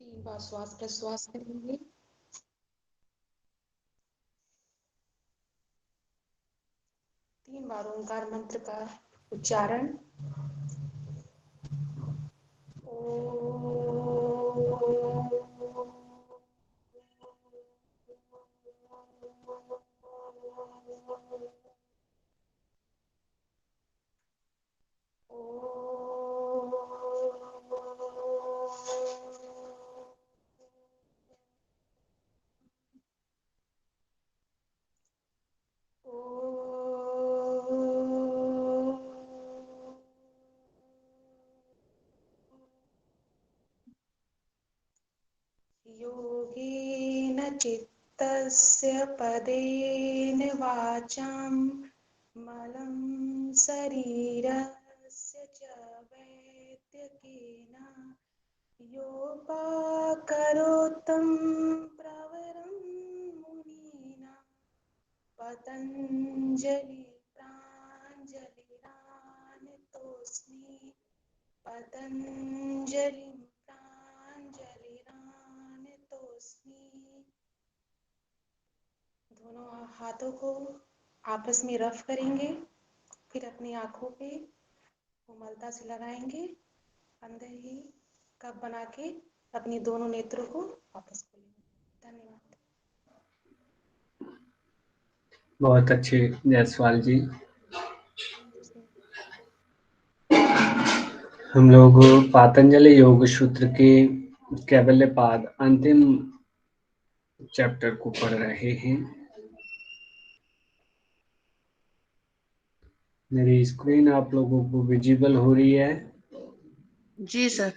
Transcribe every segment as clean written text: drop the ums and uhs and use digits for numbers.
3 बार श्वास प्रश्वास करेंगे। 3 बार ओंकार मंत्र का उच्चारण। योगेन चित्तस्य पदेन वाचां मलं शरीरस्य च वैद्यकेन योपाकरोत्तं प्रवरं मुनिना पतञ्जलि प्राञ्जलिरानतोऽस्मि पतञ्जलिं प्राञ्जलिरानतोऽस्मि। दोनों हाथों को आपस में रफ करेंगे, फिर अपनी आंखों पे कोमलता से लगाएंगे, अंदर ही कप बना के अपनी दोनों नेत्रों को वापस खोलेंगे। धन्यवाद। बहुत अच्छे जायसवाल जी। हम लोग पातंजलि योग सूत्र के कैवल्य पाद अंतिम चैप्टर को पढ़ रहे हैं। मेरी स्क्रीन आप लोगों को विजिबल हो रही है? जी सर।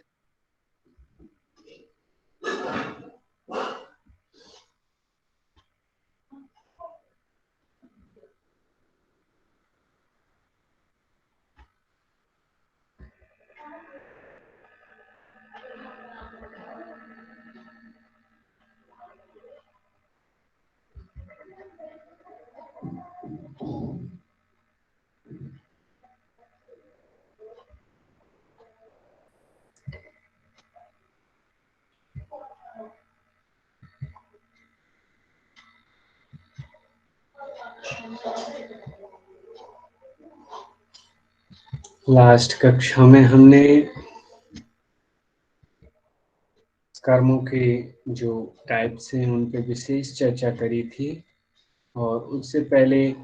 लास्ट कक्षा में हमने कर्मों के जो टाइप्स हैं उन पे विशेष चर्चा करी थी, और उससे पहले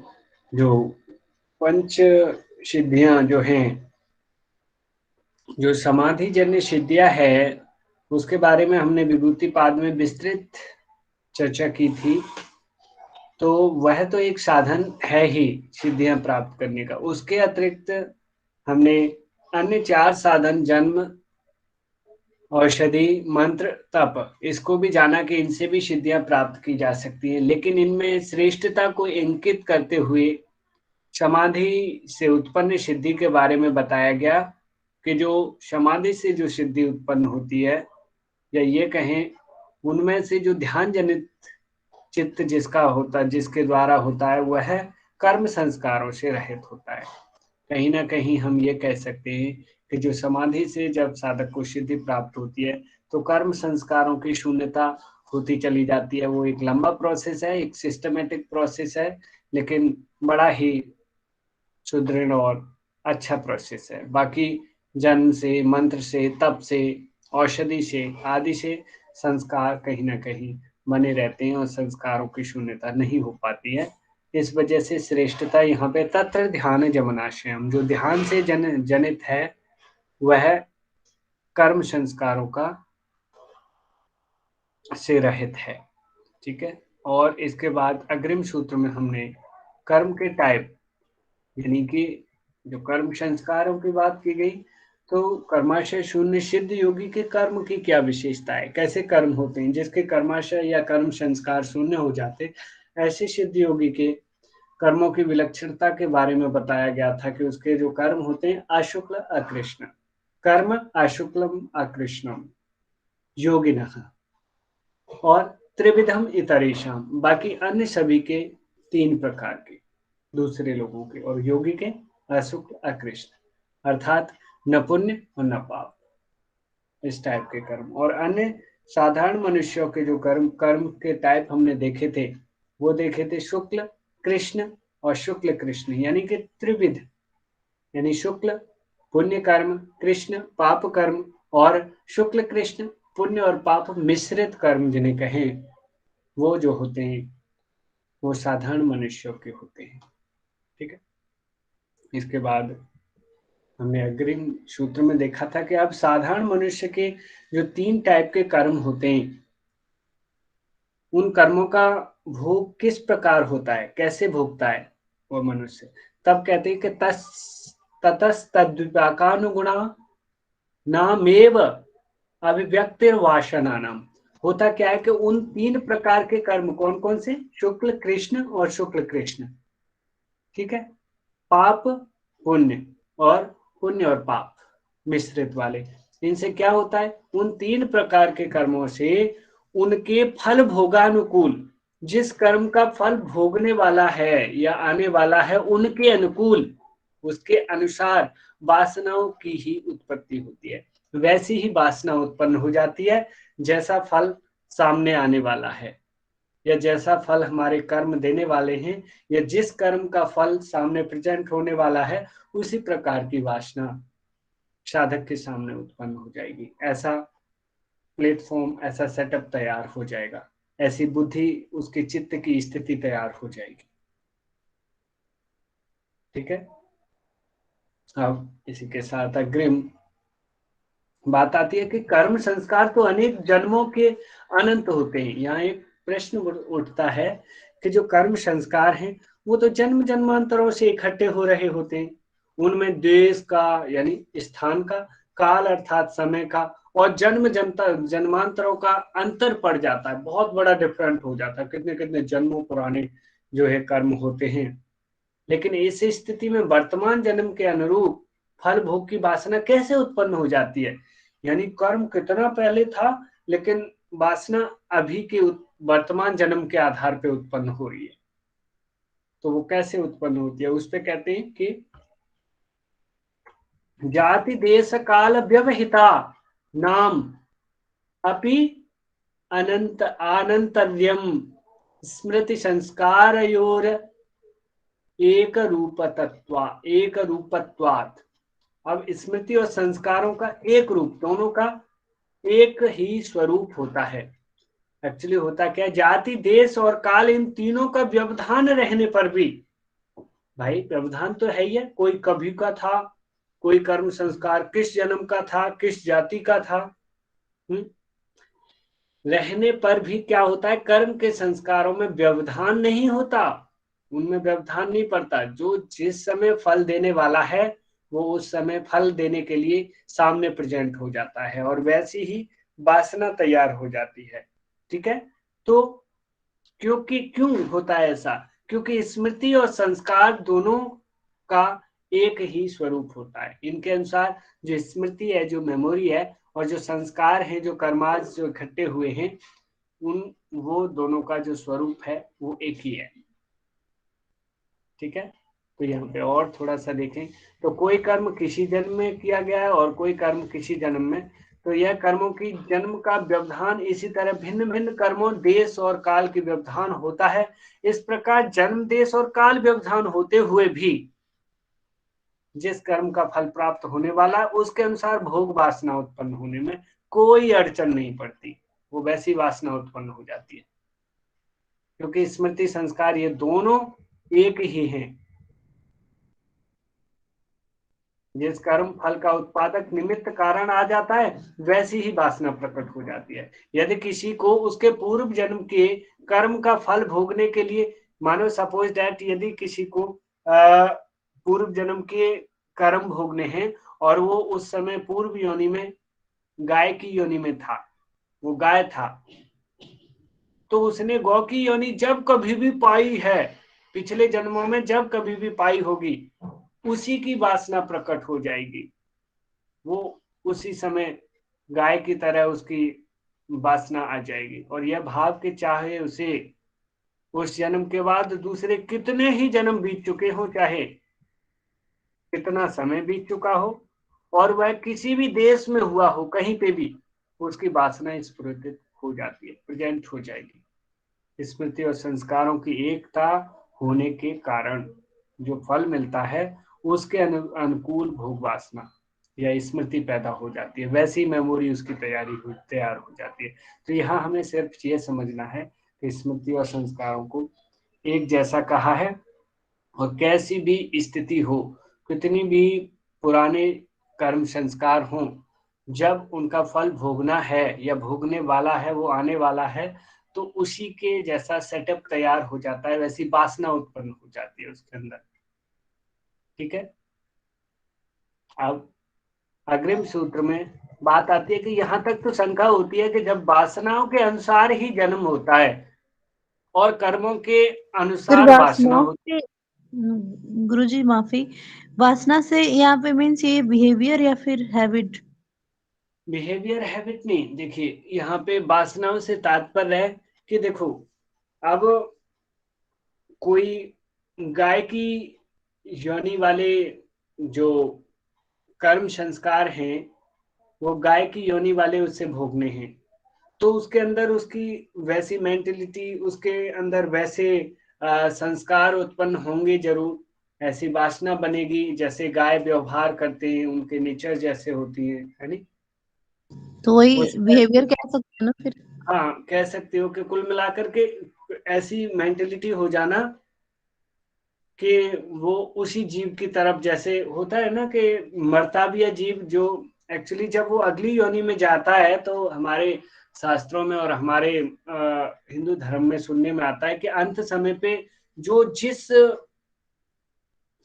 जो पंच सिद्धियां जो हैं, जो समाधि जन्य सिद्धियां है, उसके बारे में हमने विभूति पाद में विस्तृत चर्चा की थी। तो वह तो एक साधन है ही सिद्धियां प्राप्त करने का। उसके अतिरिक्त हमने अन्य 4 साधन, जन्म, औषधि, मंत्र, तप, इसको भी जाना कि इनसे भी सिद्धियां प्राप्त की जा सकती हैं, लेकिन इनमें श्रेष्ठता को इंकित करते हुए समाधि से उत्पन्न सिद्धि के बारे में बताया गया कि जो समाधि से जो सिद्धि उत्पन्न होती है, या ये कहें उनमें से जो ध्यान जनित चित्त जिसका होता, जिसके द्वारा होता है, वह कर्म संस्कारों से रहित होता है। कहीं ना कहीं हम ये कह सकते हैं कि जो समाधि से जब साधक को सिद्धि प्राप्त होती है तो कर्म संस्कारों की शून्यता होती चली जाती है। वो एक लंबा प्रोसेस है, एक सिस्टमेटिक प्रोसेस है, लेकिन बड़ा ही सुदृढ़ और अच्छा प्रोसेस है। बाकी जन्म से, मंत्र से, तप से, औषधि से आदि से संस्कार कहीं ना कहीं बने रहते हैं और संस्कारों की शून्यता नहीं हो पाती है। इस वजह से श्रेष्ठता यहाँ पे तत्र ध्यान जमनाशयम, जो ध्यान से जनित है वह कर्म संस्कारों का से रहित है। ठीक है। और इसके बाद अग्रिम सूत्र में हमने कर्म के टाइप, यानी कि जो कर्म संस्कारों की बात की गई, तो कर्माशय शून्य सिद्ध योगी के कर्म की क्या विशेषता है, कैसे कर्म होते हैं। जिसके कर्माशय या कर्म संस्कार शून्य हो जाते, ऐसे सिद्ध योगी के कर्मों की विलक्षणता के बारे में बताया गया था कि उसके जो कर्म होते हैं अशुक्ल अकृष्ण, कर्म अशुक्लम अकृष्णम योगिनः, और त्रिविधम इतरेशम, बाकी अन्य सभी के 3 प्रकार के दूसरे लोगों के, और योगी के अशुक्ल अकृष्ण, अर्थात न पुण्य और न पाप। इस टाइप के कर्म। और अन्य साधारण मनुष्यों के जो कर्म के टाइप हमने देखे थे, वो देखे थे शुक्ल, कृष्ण और शुक्ल कृष्ण, यानी कि त्रिविध, यानी शुक्ल पुण्य कर्म, कृष्ण पाप कर्म, और शुक्ल कृष्ण पुण्य और पाप मिश्रित कर्म जिन्हें कहें, वो जो होते हैं वो साधारण मनुष्यों के होते हैं। ठीक है। इसके बाद हमने अग्रिम सूत्र में देखा था कि अब साधारण मनुष्य के जो 3 टाइप के कर्म होते हैं, उन कर्मों का भोग किस प्रकार होता है, कैसे भोगता है वो मनुष्य। तब कहते हैं कि ततस्तद्विपाकानुगुणा नामेव अभिव्यक्तिर्वासनानाम। होता क्या है कि उन 3 प्रकार के कर्म कौन कौन से, शुक्ल कृष्ण और शुक्ल कृष्ण, ठीक है, पाप पुण्य और पुण्य और पाप मिश्रित वाले, इनसे क्या होता है, उन 3 प्रकार के कर्मों से उनके फल भोगानुकूल, जिस कर्म का फल भोगने वाला है या आने वाला है उनके अनुकूल, उसके अनुसार वासनाओं की ही उत्पत्ति होती है। वैसी ही वासना उत्पन्न हो जाती है जैसा फल सामने आने वाला है, या जैसा फल हमारे कर्म देने वाले हैं, या जिस कर्म का फल सामने प्रेजेंट होने वाला है, उसी प्रकार की वासना साधक के सामने उत्पन्न हो जाएगी। ऐसा प्लेटफॉर्म, ऐसा सेटअप तैयार हो जाएगा, ऐसी बुद्धि, उसकी चित्त की स्थिति तैयार हो जाएगी। ठीक है। अब इसी के साथ अग्रिम बात आती है कि कर्म संस्कार तो अनेक जन्मों के अनंत होते हैं। यहाँ एक प्रश्न उठता है कि जो कर्म संस्कार हैं वो तो जन्म जन्मांतरों से इकट्ठे हो रहे होते हैं, उनमें देश का यानी स्थान का, काल अर्थात समय का, और जन्मांतरों का अंतर पड़ जाता है, बहुत बड़ा डिफरेंट हो जाता है, कितने कितने जन्मों पुराने जो है कर्म होते हैं। लेकिन इस स्थिति में वर्तमान जन्म के अनुरूप फल भोग की वासना कैसे उत्पन्न हो जाती है, यानी कर्म कितना पहले था लेकिन वासना अभी के वर्तमान जन्म के आधार पे उत्पन्न हो रही है, तो वो कैसे उत्पन्न होती है, उस पे कहते हैं कि जाति देश काल व्यवहिता नाम अपि अनंत आनंतर्यम स्मृति संस्कारयोर एक रूपत्वात्। अब स्मृति और संस्कारों का एक रूप, दोनों का एक ही स्वरूप होता है। एक्चुअली होता क्या है, जाति देश और काल इन तीनों का व्यवधान रहने पर भी, भाई व्यवधान तो है ही है, कोई कभी का था, कोई कर्म संस्कार किस जन्म का था, किस जाति का था, रहने पर भी क्या होता है, कर्म के संस्कारों में व्यवधान नहीं होता, उनमें व्यवधान नहीं पड़ता। जो जिस समय फल देने वाला है वो उस समय फल देने के लिए सामने प्रेजेंट हो जाता है, और वैसी ही वासना तैयार हो जाती है। ठीक है। तो क्यों होता है ऐसा, क्योंकि स्मृति और संस्कार दोनों का एक ही स्वरूप होता है। इनके अनुसार जो स्मृति है, जो मेमोरी है, और जो संस्कार है, जो कर्माज जो इकट्ठे हुए हैं, वो दोनों का जो स्वरूप है वो एक ही है। ठीक है। तो यहाँ पे और थोड़ा सा देखें तो कोई कर्म किसी जन्म में किया गया है और कोई कर्म किसी जन्म में, तो यह कर्मों की जन्म का व्यवधान इसी तरह भिन्न भिन्न कर्मों देश और काल की व्यवधान होता है। इस प्रकार जन्म देश और काल व्यवधान होते हुए भी जिस कर्म का फल प्राप्त होने वाला उसके अनुसार भोग वासना उत्पन्न होने में कोई अड़चन नहीं पड़ती, वो वैसी वासना उत्पन्न हो जाती है, क्योंकि स्मृति संस्कार ये दोनों एक ही हैं। जिस कर्म फल का उत्पादक निमित्त कारण आ जाता है वैसी ही वासना प्रकट हो जाती है। यदि किसी को उसके पूर्व जन्म के कर्म का फल भोगने के लिए, मानो सपोज दैट यदि किसी को पूर्व जन्म के कर्म भोगने हैं और वो उस समय पूर्व योनि में गाय की योनि में था, वो गाय था, तो उसने गौ की योनि जब कभी भी पाई है, पिछले जन्मों में जब कभी भी पाई होगी, उसी की वासना प्रकट हो जाएगी, वो उसी समय गाय की तरह उसकी वासना आ जाएगी। और यह भाव के चाहे उसे उस जन्म के बाद दूसरे कितने ही जन्म बीत चुके हो, चाहे कितना समय बीत चुका हो, और वह किसी भी देश में हुआ हो, कहीं पे भी, उसकी वासना स्फुरित हो जाती है, प्रेजेंट हो जाएगी। स्मृति और संस्कारों की एकता होने के कारण जो फल मिलता है उसके अनुकूल भोग वासना या स्मृति पैदा हो जाती है, वैसी मेमोरी उसकी तैयार हो जाती है। तो यहाँ हमें सिर्फ ये समझना है कि स्मृति और संस्कारों को एक जैसा कहा है, और कैसी भी स्थिति हो, कितनी भी पुराने कर्म संस्कार हों, जब उनका फल भोगना है या भोगने वाला है, वो आने वाला है, तो उसी के जैसा सेटअप तैयार हो जाता है, वैसी वासना उत्पन्न हो जाती है उसके अंदर। ठीक है। अब अग्रिम सूत्र में बात आती है कि यहाँ तक तो शंका होती है कि जब वासनाओं के अनुसार ही जन्म होता है और कर्मों के फिर अनुसार वासना वासनाओं होती से, गुरुजी माफी, वासना से यहाँ पे मीन्स ये बिहेवियर या फिर हैबिट? बिहेवियर हैबिट नहीं, देखिए यहाँ पे वासनाओं से तात्पर्य है कि देखो, अब कोई गाय की योनि वाले जो कर्म संस्कार हैं, वो गाय की योनि वाले उससे भोगने हैं, तो उसके अंदर उसकी वैसी मेंटेलिटी, उसके अंदर वैसे संस्कार उत्पन्न होंगे जरूर, ऐसी वासना बनेगी जैसे गाय व्यवहार करते हैं, उनके नेचर जैसे होती है नहीं। तो वही उस बिहेवियर कह सकते हैं ना फिर? हाँ, कह सकते हो कि कुल मिलाकर के ऐसी मेंटेलिटी हो जाना कि वो उसी जीव की तरफ, जैसे होता है ना कि मरता भी है जीव, जो एक्चुअली जब वो अगली योनि में जाता है, तो हमारे शास्त्रों में और हमारे हिंदू धर्म में सुनने में आता है कि अंत समय पे जो जिस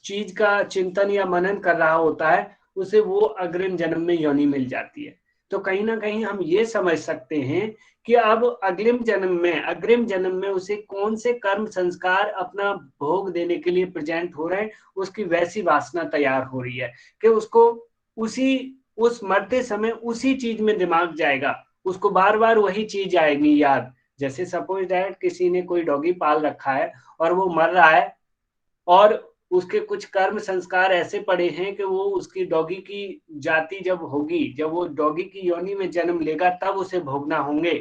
चीज का चिंतन या मनन कर रहा होता है, उसे वो अग्रिम जन्म में योनि मिल जाती है। तो कहीं ना कहीं हम ये समझ सकते हैं कि अब अग्रिम जन्म में उसे कौन से कर्म संस्कार अपना भोग देने के लिए प्रेजेंट हो रहे हैं, उसकी वैसी वासना तैयार हो रही है कि उसको उस मरते समय उसी चीज में दिमाग जाएगा, उसको बार बार वही चीज आएगी याद। जैसे सपोज दैट किसी ने कोई डॉगी पाल रखा है और वो मर रहा है, और उसके कुछ कर्म संस्कार ऐसे पड़े हैं कि वो उसकी डॉगी की जाति जब होगी, जब वो डॉगी की योनि में जन्म लेगा, तब उसे भोगना होंगे।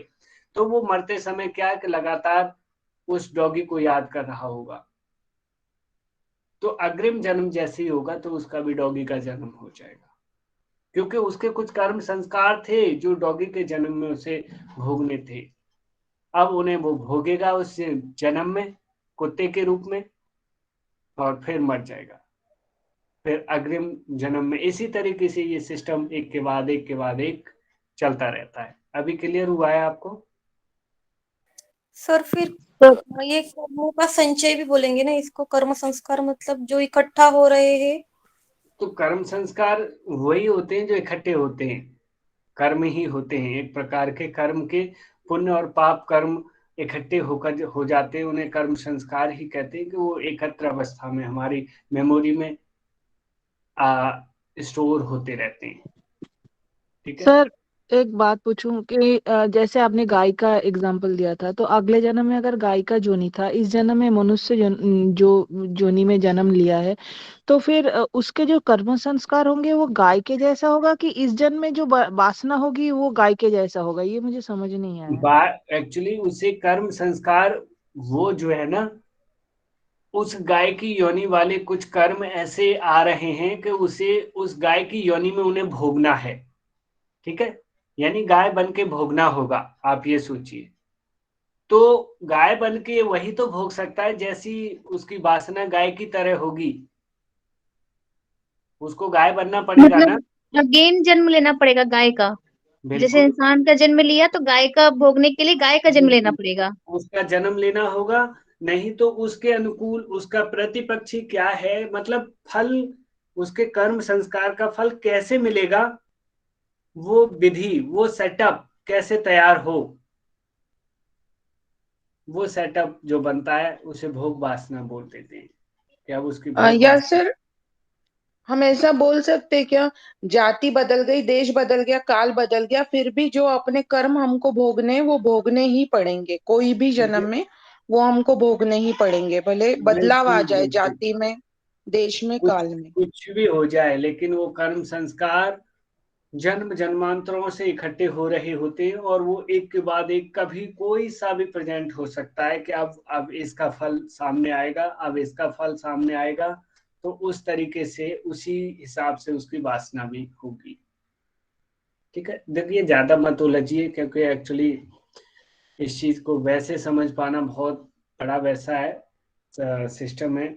तो वो मरते समय क्या है कि लगातार उस डॉगी को याद कर रहा होगा। तो अग्रिम जन्म जैसे ही होगा तो उसका भी डॉगी का जन्म हो जाएगा, क्योंकि उसके कुछ कर्म संस्कार थे जो डॉगी के जन्म में उसे भोगने थे। अब उन्हें वो भोगेगा उस जन्म में कुत्ते के रूप में, और फिर मर जाएगा। फिर अग्रिम जन्म में इसी तरीके से ये सिस्टम एक के बाद एक चलता रहता है। अभी क्लियर हुआ है आपको? सर फिर ये कर्मों का संचय भी बोलेंगे ना इसको, कर्म संस्कार मतलब जो इकट्ठा हो रहे हैं? तो कर्म संस्कार वही होते हैं जो इकट्ठे होते हैं, कर्म ही होते हैं एक प्रकार के, कर्म के पुण्य और पाप कर्म इकट्ठे होकर हो जाते हैं, उन्हें कर्म संस्कार ही कहते हैं कि वो एकत्र अवस्था में हमारी मेमोरी में स्टोर होते रहते हैं। ठीक है। सर एक बात पूछूं कि जैसे आपने गाय का एग्जांपल दिया था, तो अगले जन्म में अगर गाय का जोनी था, इस जन्म में मनुष्य जो जोनी में जन्म लिया है, तो फिर उसके जो कर्म संस्कार होंगे वो गाय के जैसा होगा कि इस जन्म में जो वासना होगी वो गाय के जैसा होगा? ये मुझे समझ नहीं आया। एक्चुअली उसे कर्म संस्कार, वो जो है ना, उस गाय की योनि वाले कुछ कर्म ऐसे आ रहे हैं कि उसे उस गाय की योनि में उन्हें भोगना है। ठीक है, यानी गाय बन के भोगना होगा, आप ये सोचिए। तो गाय बन के वही तो भोग सकता है जैसी उसकी वासना गाय की तरह होगी, उसको गाय बनना पड़ेगा ना। मतलब अगेन जन्म लेना पड़ेगा गाय का? जैसे बिल्कुल, इंसान का जन्म लिया तो गाय का भोगने के लिए गाय का जन्म लेना बिल्कुल पड़ेगा। उसका जन्म लेना होगा, नहीं तो उसके अनुकूल उसका प्रतिपक्षी क्या है, मतलब फल, उसके कर्म संस्कार का फल कैसे मिलेगा, वो विधि, वो सेटअप कैसे तैयार हो, वो सेटअप जो बनता है उसे भोग वासना बोल देते हैं। क्या उसकी भोग या वासना। सर हम ऐसा बोल सकते हैं क्या, जाति बदल गई, देश बदल गया, काल बदल गया, फिर भी जो अपने कर्म हमको भोगने वो भोगने ही पड़ेंगे, कोई भी जन्म में वो हमको भोगने ही पड़ेंगे, भले बदलाव आ बिल्कुल जाए बिल्कुल जाति में। देश में, काल में। कुछ भी हो जाए, लेकिन वो कर्म संस्कार जन्म जन्मांतरों से इकट्ठे हो रहे होते हैं, और वो एक के बाद एक कभी कोई सा भी प्रेजेंट हो सकता है कि अब इसका फल सामने आएगा, अब इसका फल सामने आएगा। तो उस तरीके से उसी हिसाब से उसकी वासना भी होगी। ठीक है, देखिए ज्यादा मत उलझिए, क्योंकि एक्चुअली इस चीज को वैसे समझ पाना बहुत बड़ा वैसा है सिस्टम है।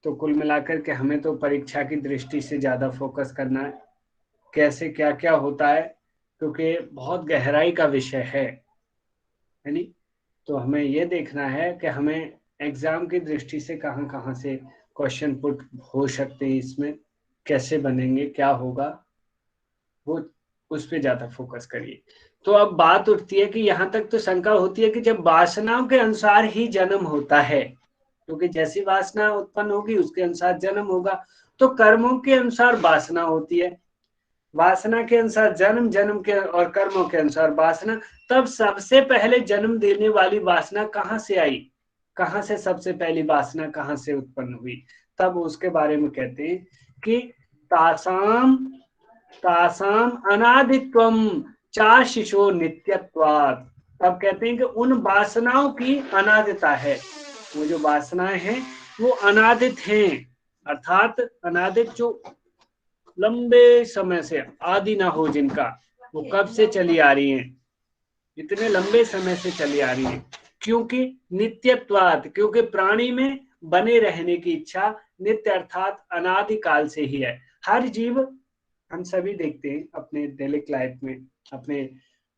तो कुल मिलाकर के हमें तो परीक्षा की दृष्टि से ज्यादा फोकस करना है, कैसे क्या क्या होता है, क्योंकि बहुत गहराई का विषय है नहीं। तो हमें ये देखना है कि हमें एग्जाम की दृष्टि से कहाँ कहाँ से क्वेश्चन पुट हो सकते हैं, इसमें कैसे बनेंगे, क्या होगा, वो उस पे ज्यादा फोकस करिए। तो अब बात उठती है कि यहाँ तक तो शंका होती है कि जब वासनाओं के अनुसार ही जन्म होता है, क्योंकि जैसी वासना उत्पन्न होगी उसके अनुसार जन्म होगा, तो कर्मों के अनुसार वासना होती है, वासना के अनुसार जन्म, जन्म के और कर्मों के अनुसार वासना। तब सबसे पहले जन्म देने वाली वासना कहाँ से आई, कहाँ से सबसे पहली वासना कहाँ से उत्पन्न हुई, तब उसके बारे में कहते हैं कि तासाम तासाम अनादित्वम चाशिशो नित्यत्वात्। तब कहते हैं कि उन वासनाओं की अनादिता है, वो जो वासनाएं हैं वो अनादित हैं, अर्थात अनादित जो लंबे समय से, आदि ना हो जिनका, वो कब से चली आ रही हैं, इतने लंबे समय से चली आ रही हैं। क्योंकि नित्यत्वात्, क्योंकि प्राणी में बने रहने की इच्छा नित्य अर्थात अनादिकाल से ही है। हर जीव, हम सभी देखते हैं अपने डेली लाइफ में, अपने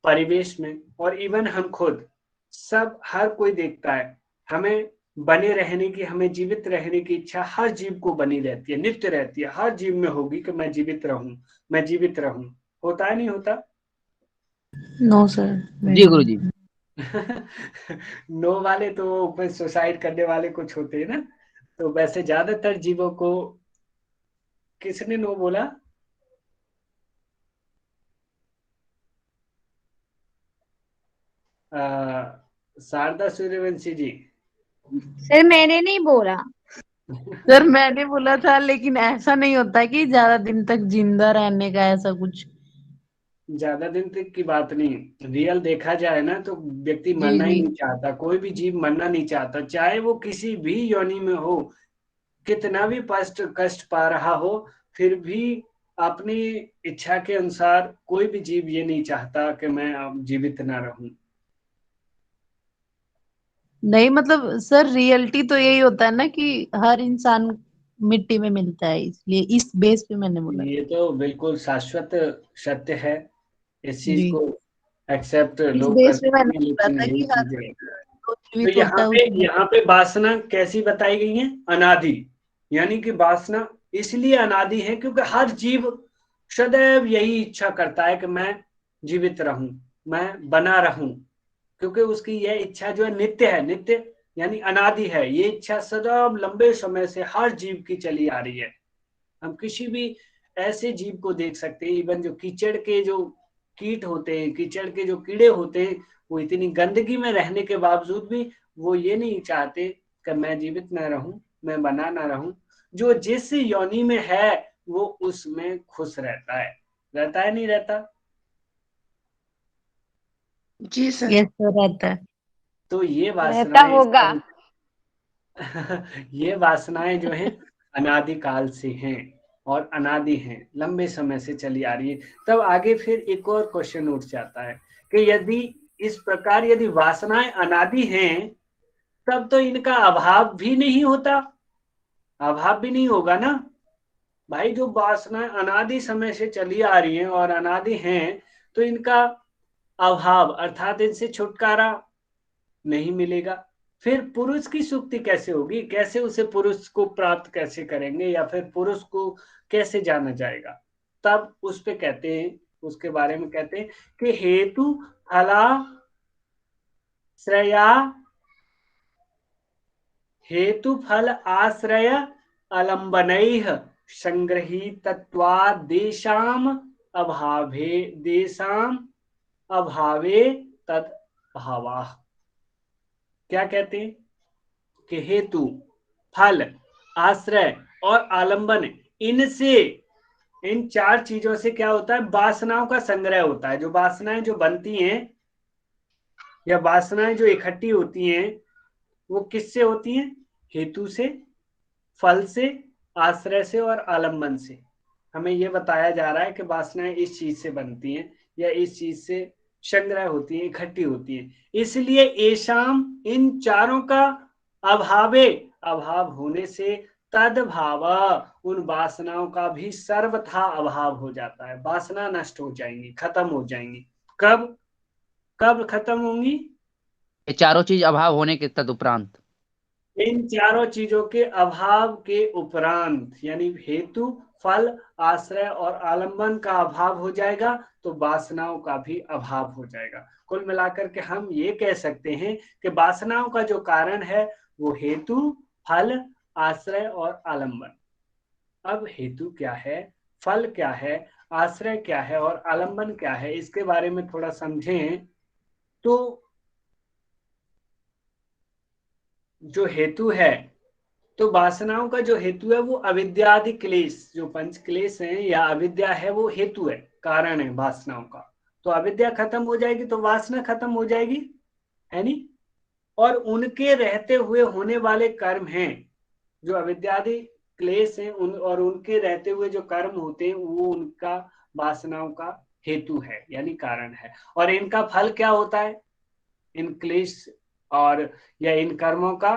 परिवेश में, और इवन हम खुद सब, हर कोई देखता है, हमें बने रहने की, हमें जीवित रहने की इच्छा हर जीव को बनी रहती है, नित्य रहती है, हर जीव में होगी कि मैं जीवित रहूं, मैं जीवित रहूं। होता है नहीं होता? No sir. जी गुरुजी। नो वाले तो सुसाइड करने वाले कुछ होते हैं ना। तो वैसे ज्यादातर जीवों को, किसने नो बोला? शारदा सूर्यवंशी जी। सर मैंने नहीं बोला। सर मैंने बोला था, लेकिन ऐसा नहीं होता कि ज्यादा दिन तक जिंदा रहने का ऐसा कुछ। ज्यादा दिन तक की बात नहीं, रियल देखा जाए ना तो व्यक्ति जी मरना ही जी। नहीं चाहता, कोई भी जीव मरना नहीं चाहता, चाहे वो किसी भी योनि में हो, कितना भी कष्ट कष्ट पा रहा हो, फिर भी अपनी इच्छा के अनुसार कोई भी जीव ये नहीं चाहता कि मैं अब जीवित ना रहूं। नहीं मतलब सर, रियलिटी तो यही होता है ना कि हर इंसान मिट्टी में मिलता है, इसलिए इस बेस पे मैंने बोला। ये तो बिल्कुल शाश्वत सत्य है, इस चीज जी, को एक्सेप्ट इस लोग बेस पे करते मैंने हैं, बोला लेकिन था यही कि हर चीजें। जो तो जीवित होता है उसे। यहाँ पे वासना कैसी बताई गई है? अनादि। यानी कि वासना इसलिए अनादि है क्योंकि हर जीव सदैव यही इच्छा करता है कि मैं जीवित रहूं, मैं बना रहूं, क्योंकि उसकी यह इच्छा जो है नित्य है, नित्य यानी अनादि है। ये इच्छा सदैव लंबे समय से हर जीव की चली आ रही है। हम किसी भी ऐसे जीव को देख सकते हैं, इवन जो कीचड़ के जो कीट होते हैं, कीचड़ के जो कीड़े होते हैं, वो इतनी गंदगी में रहने के बावजूद भी वो ये नहीं चाहते कि मैं जीवित ना रहूं, मैं बना ना रहूं। जो जिस योनि में है वो उसमें खुश रहता है नहीं रहता? जी सर। यस सर, रहता है। तो ये रहता वासनाएं होगा। ये वासनाएं जो हैं अनादिकाल से हैं और अनादि हैं, लंबे समय से चली आ रही है। तब आगे फिर एक और क्वेश्चन उठ जाता है कि यदि इस प्रकार यदि वासनाएं अनादि हैं, तब तो इनका अभाव भी नहीं होता, अभाव भी नहीं होगा ना भाई। जो वासनाएं अनादि समय से चली आ रही हैं और अनादि हैं, तो इनका अभाव अर्थात इनसे छुटकारा नहीं मिलेगा। फिर पुरुष की सुक्ति कैसे होगी, कैसे उसे पुरुष को प्राप्त कैसे करेंगे, या फिर पुरुष को कैसे जाना जाएगा? तब उस पे कहते हैं, उसके बारे में कहते हैं कि हेतु फला श्रया, हेतु फल आश्रय अलंबनैः संगृहीतत्वादेशाम अभावे, देशाम अभावे तद भावाः। क्या कहते हैं कि हेतु फल आश्रय और आलंबन है, इनसे, इन 4 चीजों से क्या होता है, वासनाओं का संग्रह होता है। जो वासनाएं जो बनती हैं या वासनाएं जो इकट्ठी होती हैं वो किससे होती हैं, हेतु से, फल से, आश्रय से और आलंबन से। हमें यह बताया जा रहा है कि वासनाएं इस चीज से बनती हैं या इस चीज से संग्रह होती हैं, इकट्ठी होती हैं। इसलिए एशाम, इन चारों का अभाव होने से तदभाव, उन वासनाओं का भी सर्वथा अभाव हो जाता है। वासना नष्ट हो जाएंगी, खत्म हो जाएंगी। कब कब खत्म होंगी, ये चारों चीज अभाव होने के तदुपरांत। इन चारों चीजों के अभाव के उपरांत, यानी हेतु, फल, आश्रय और आलंबन का अभाव हो जाएगा तो वासनाओं का भी अभाव हो जाएगा। कुल मिलाकर के हम ये कह सकते हैं कि वासनाओं का जो कारण है वो हेतु, फल, आश्रय और आलंबन। अब हेतु क्या है, फल क्या है, आश्रय क्या है और आलंबन क्या है, इसके बारे में थोड़ा समझें। तो जो हेतु है, तो वासनाओं का जो हेतु है वो अविद्यादि क्लेश, जो पंच क्लेश हैं या अविद्या है, वो हेतु है, कारण है वासनाओं का। तो अविद्या खत्म हो जाएगी तो वासना खत्म हो जाएगी, है नी। और उनके रहते हुए होने वाले कर्म हैं, जो अविद्यादि क्लेश हैं और उनके रहते हुए जो कर्म होते हैं वो उनका वासनाओं का हेतु है, यानी कारण है। और इनका फल क्या होता है, इन क्लेश और या इन कर्मों का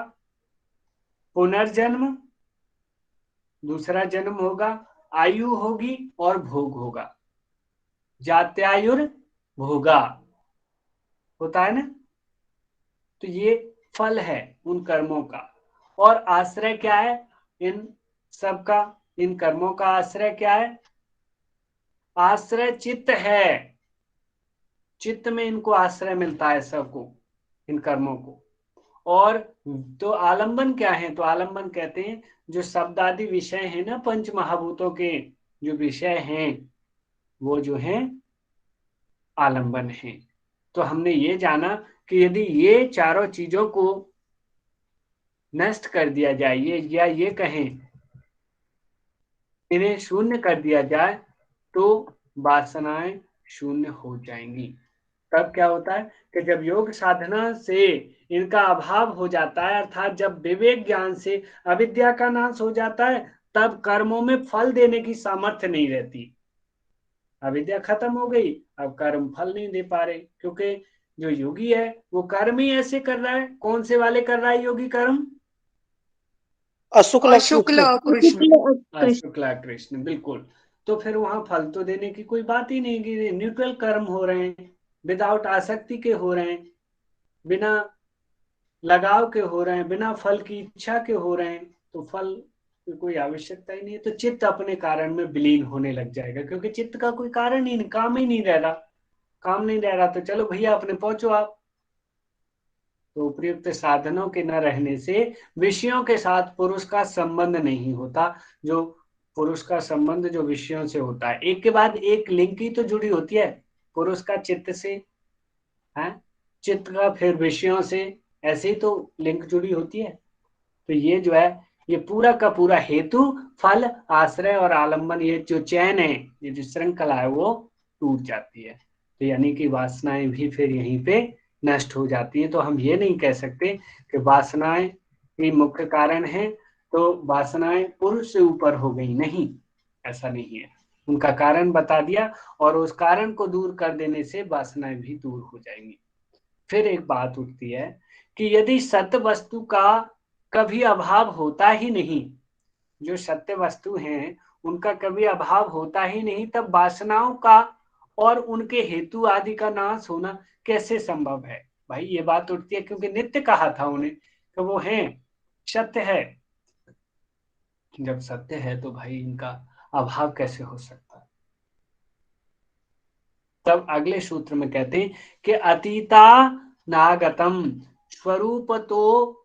पुनर्जन्म, दूसरा जन्म होगा, आयु होगी और भोग होगा। जात्यायुर भोगा होता है ना। तो ये फल है उन कर्मों का। और आश्रय क्या है इन सब का, इन कर्मों का आश्रय क्या है, आश्रय चित्त है। चित्त में इनको आश्रय मिलता है सबको, इन कर्मों को। और तो आलंबन क्या है, तो आलंबन कहते हैं जो शब्द आदि विषय है ना, पंच महाभूतों के जो विषय हैं वो जो है आलंबन है। तो हमने ये जाना कि यदि ये चारों चीजों को नष्ट कर दिया जाए, या ये कहें इन्हें शून्य कर दिया जाए, तो वासनाएं शून्य हो जाएंगी। तब क्या होता है कि जब योग साधना से इनका अभाव हो जाता है, अर्थात जब विवेक ज्ञान से अविद्या का नाश हो जाता है, तब कर्मों में फल देने की सामर्थ्य नहीं रहती। अविद्या खत्म हो गई, अब कर्म फल नहीं दे पा रहे, क्योंकि जो योगी है वो कर्म ही ऐसे कर रहा है। कौन से वाले कर रहा है योगी कर्म, अशुक्ला कृष्ण। शुक्ला कृष्ण, बिल्कुल। तो फिर वहां फल तो देने की कोई बात ही नहीं कि न्यूट्रल कर्म हो रहे हैं, विदाउट आसक्ति के हो रहे हैं, बिना लगाव के हो रहे हैं, बिना फल की इच्छा के हो रहे हैं, तो फल की कोई आवश्यकता ही नहीं है। तो चित्त अपने कारण में विलीन होने लग जाएगा, क्योंकि चित्त का कोई कारण ही नहीं, काम ही नहीं रह रहा। काम नहीं रह रहा तो चलो भैया अपने पहुंचो आप। तो उपयुक्त साधनों के न रहने से विषयों के साथ पुरुष का संबंध नहीं होता। जो पुरुष का संबंध जो विषयों से होता है, एक के बाद एक लिंक ही तो जुड़ी होती है, पुरुष का चित्त से है, चित्त का फिर विषयों से, ऐसे ही तो लिंक जुड़ी होती है। तो ये जो है, ये पूरा का पूरा हेतु, फल, आश्रय और आलंबन, ये जो चैन है, ये जो श्रृंखला है, वो टूट जाती है। तो यानी कि वासनाएं भी फिर यहीं पे नष्ट हो जाती है। तो हम ये नहीं कह सकते कि वासनाएं ही मुख्य कारण है, तो वासनाएं पुरुष से ऊपर हो गई, नहीं, ऐसा नहीं है। उनका कारण बता दिया और उस कारण को दूर कर देने से वासनाएं भी दूर हो जाएंगी। फिर एक बात उठती है कि यदि सत्य वस्तु का कभी अभाव होता ही नहीं, जो सत्य वस्तु हैं उनका कभी अभाव होता ही नहीं, तब वासनाओं का और उनके हेतु आदि का नाश होना कैसे संभव है। भाई ये बात उठती है, क्योंकि नित्य कहा था उन्हें कि वो हैं, सत्य है। जब सत्य है तो भाई इनका अभाव कैसे हो सकता है। तब अगले सूत्र में कहते हैं कि अतीता नागतम स्वरूप तो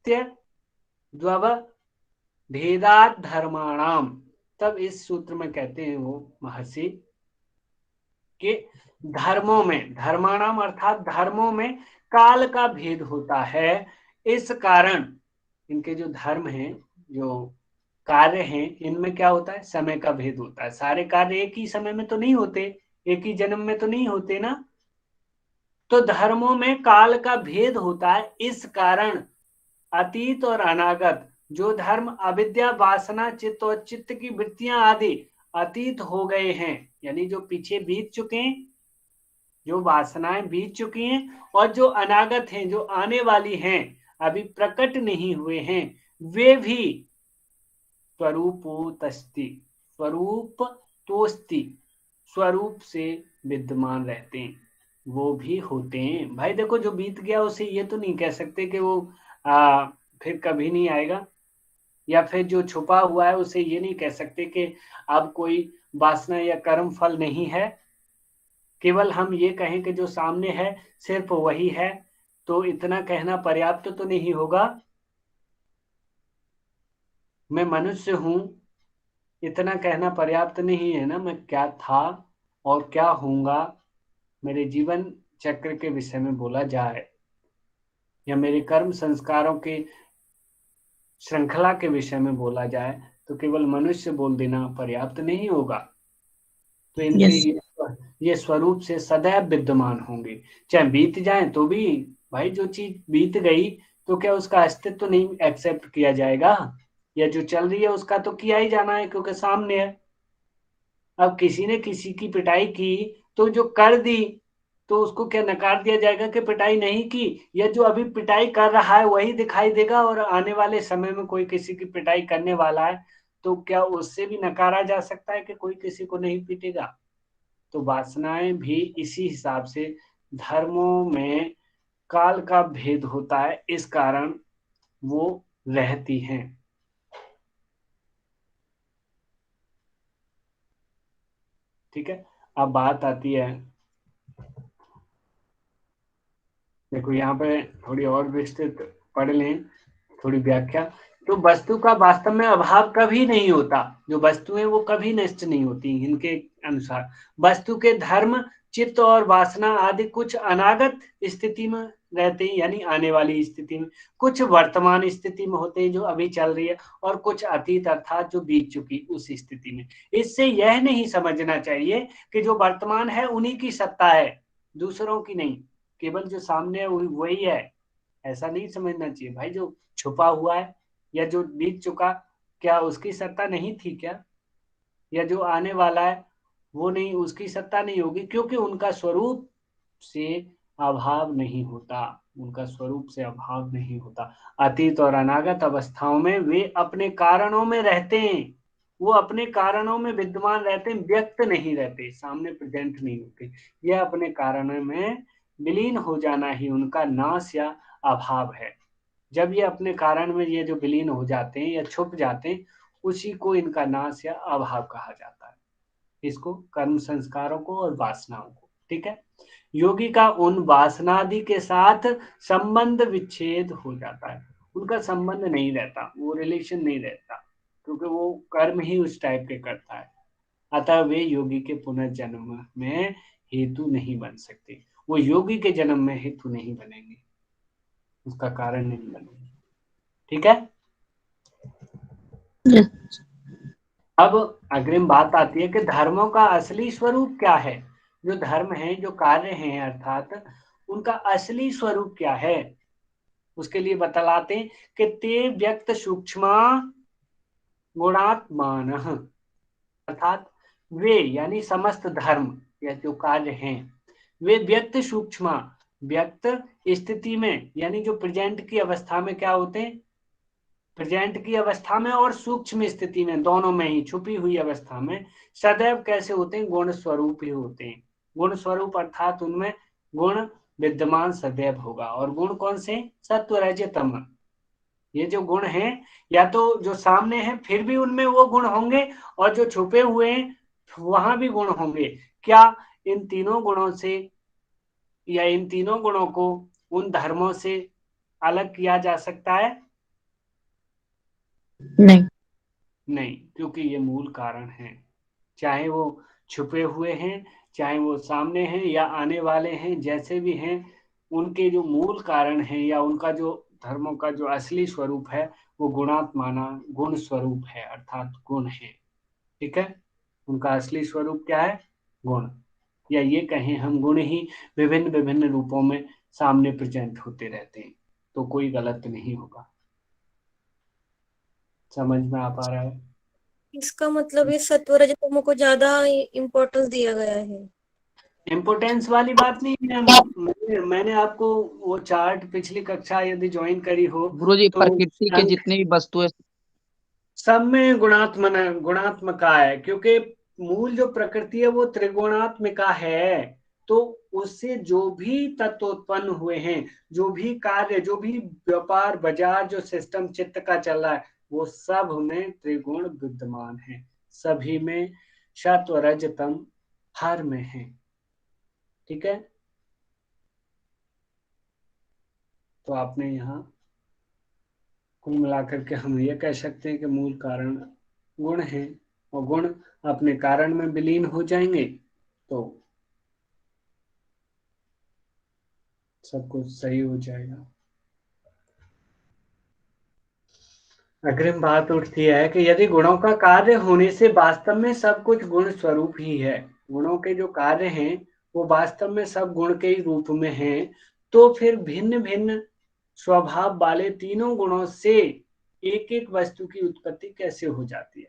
द्वव भेदात धर्माणाम। तब इस सूत्र में कहते हैं वो महर्षि कि धर्मों में, धर्माणाम अर्थात धर्मों में काल का भेद होता है। इस कारण इनके जो धर्म हैं, जो कार्य हैं इनमें क्या होता है, समय का भेद होता है। सारे कार्य एक ही समय में तो नहीं होते, एक ही जन्म में तो नहीं होते ना। तो धर्मों में काल का भेद होता है। इस कारण अतीत और अनागत जो धर्म अविद्या वासना चित्त और चित्त की वृत्तियां आदि अतीत हो गए हैं, यानी जो पीछे बीत चुके हैं, जो वासनाएं बीत चुकी हैं, और जो अनागत हैं, जो आने वाली हैं, अभी प्रकट नहीं हुए हैं, वे भी स्वरूपोतस्ति, स्वरूप तोस्ति, स्वरूप से विद्यमान रहते हैं, वो भी होते हैं। भाई देखो, जो बीत गया उसे ये तो नहीं कह सकते कि वो फिर कभी नहीं आएगा, या फिर जो छुपा हुआ है उसे ये नहीं कह सकते कि अब कोई वासना या कर्म फल नहीं है। केवल हम ये कहें कि जो सामने है सिर्फ वही है, तो इतना कहना पर्याप्त तो नहीं होगा। मैं मनुष्य हूं, इतना कहना पर्याप्त नहीं है ना। मैं क्या था और क्या होऊंगा, मेरे जीवन चक्र के विषय में बोला जाए, या मेरे कर्म संस्कारों के श्रृंखला के विषय में बोला जाए, तो केवल मनुष्य बोल देना पर्याप्त नहीं होगा। तो इनके ये स्वरूप से सदैव विद्यमान होंगे, चाहे बीत जाए तो भी। भाई जो चीज बीत गई तो क्या उसका अस्तित्व तो नहीं एक्सेप्ट किया जाएगा, या जो चल रही है उसका तो किया ही जाना है क्योंकि सामने है। अब किसी ने किसी की पिटाई की तो जो कर दी तो उसको क्या नकार दिया जाएगा कि पिटाई नहीं की, या जो अभी पिटाई कर रहा है वही दिखाई देगा, और आने वाले समय में कोई किसी की पिटाई करने वाला है तो क्या उससे भी नकारा जा सकता है कि कोई किसी को नहीं पीटेगा। तो वासनाएं भी इसी हिसाब से धर्मों में काल का भेद होता है, इस कारण वो रहती हैं। ठीक है, अब बात आती है, देखो यहाँ पे थोड़ी और विस्तृत पढ़ लें, थोड़ी व्याख्या। तो वस्तु का वास्तव में अभाव कभी नहीं होता, जो वस्तुएं वो कभी नष्ट नहीं होती। इनके अनुसार वस्तु के धर्म चित्त और वासना आदि कुछ अनागत स्थिति में रहते हैं, यानी आने वाली स्थिति में, कुछ वर्तमान स्थिति में होते हैं जो अभी चल रही है, और कुछ अतीत अर्थात जो बीत चुकी उस स्थिति में। इससे यह नहीं समझना चाहिए कि जो वर्तमान है उन्हीं की सत्ता है, दूसरों की नहीं, केवल जो सामने है वही है, ऐसा नहीं समझना चाहिए। भाई जो छुपा हुआ है या जो बीत चुका, क्या उसकी सत्ता नहीं थी क्या, या जो आने वाला है वो नहीं, उसकी सत्ता नहीं होगी, क्योंकि उनका स्वरूप से अभाव नहीं होता, उनका स्वरूप से अभाव नहीं होता। अतीत और अनागत अवस्थाओं में वे अपने कारणों में रहते हैं, वो अपने कारणों में विद्यमान रहते हैं, व्यक्त नहीं रहते, सामने प्रेजेंट नहीं होते। यह अपने कारणों में विलीन हो जाना ही उनका नाश या अभाव है। जब ये अपने कारण में ये जो विलीन हो जाते हैं या छुप जाते हैं, उसी को इनका नाश या अभाव कहा जाता है, इसको कर्म संस्कारों को और वासनाओं को। ठीक है, योगी का उन वासनादि के साथ संबंध विच्छेद हो जाता है, उनका संबंध नहीं रहता, वो रिलेशन नहीं रहता, क्योंकि वो कर्म ही उस टाइप के करता है। अतः वे योगी के पुनर्जन्म में हेतु नहीं बन सकते, वो योगी के जन्म में हेतु नहीं बनेंगे, उसका कारण नहीं बनेंगे। ठीक है, अब अग्रिम बात आती है कि धर्मों का असली स्वरूप क्या है। जो धर्म है, जो कार्य हैं, अर्थात उनका असली स्वरूप क्या है, उसके लिए बतलाते हैं कि ते व्यक्त सूक्ष्म गुणात्मान, अर्थात वे यानी समस्त धर्म या जो कार्य हैं वे व्यक्त सूक्ष्म, व्यक्त स्थिति में यानी जो प्रेजेंट की अवस्था में क्या होते हैं, प्रेजेंट की अवस्था में और सूक्ष्म स्थिति में, दोनों में ही छुपी हुई अवस्था में सदैव कैसे होते हैं, गुण स्वरूप ही होते हैं। गुण स्वरूप अर्थात उनमें गुण विद्यमान सदैव होगा, और गुण कौन से, सत्व रज तम। ये जो गुण हैं, या तो जो सामने हैं फिर भी उनमें वो गुण होंगे, और जो छुपे हुए हैं वहां भी गुण होंगे। क्या इन तीनों गुणों से या इन तीनों गुणों को उन धर्मों से अलग किया जा सकता है? नहीं, क्योंकि ये मूल कारण हैं, चाहे वो छुपे हुए हैं, चाहे वो सामने हैं या आने वाले हैं, जैसे भी हैं, उनके जो मूल कारण हैं या उनका जो धर्मों का जो असली स्वरूप है वो गुणात्माना गुण स्वरूप है, अर्थात गुण है। ठीक है, उनका असली स्वरूप क्या है? गुण, या ये कहें हम गुण ही विभिन्न विभिन्न रूपों में सामने प्रेजेंट होते रहते हैं, तो कोई गलत नहीं होगा। समझ में आ पा रहा है? इसका मतलब ये सत्व रज तमो को ज्यादा इम्पोर्टेंस दिया गया है। इम्पोर्टेंस वाली बात नहीं है। मैंने आपको वो चार्ट पिछली कक्षा यदि ज्वाइन करी हो गुरुजी, तो प्रकृति के जितने भी वस्तुएं सब में गुणात्मका है, क्योंकि मूल जो प्रकृति है वो त्रिगुणात्मिका है। तो उससे जो भी तत्व उत्पन्न हुए हैं, जो भी कार्य, जो भी व्यापार बाजार, जो सिस्टम चित्त का चल रहा है, वो सब में त्रिगुण विद्यमान है। सभी में सत्व रज तम हर में है। ठीक है, तो आपने यहाँ कुल मिलाकर के हम ये कह सकते हैं कि मूल कारण गुण है, और गुण अपने कारण में विलीन हो जाएंगे तो सब कुछ सही हो जाएगा। अग्रिम बात उठती है कि यदि गुणों का कार्य होने से वास्तव में सब कुछ गुण स्वरूप ही है, गुणों के जो कार्य हैं वो वास्तव में सब गुण के ही रूप में हैं, तो फिर भिन्न भिन्न स्वभाव वाले तीनों गुणों से एक एक वस्तु की उत्पत्ति कैसे हो जाती है?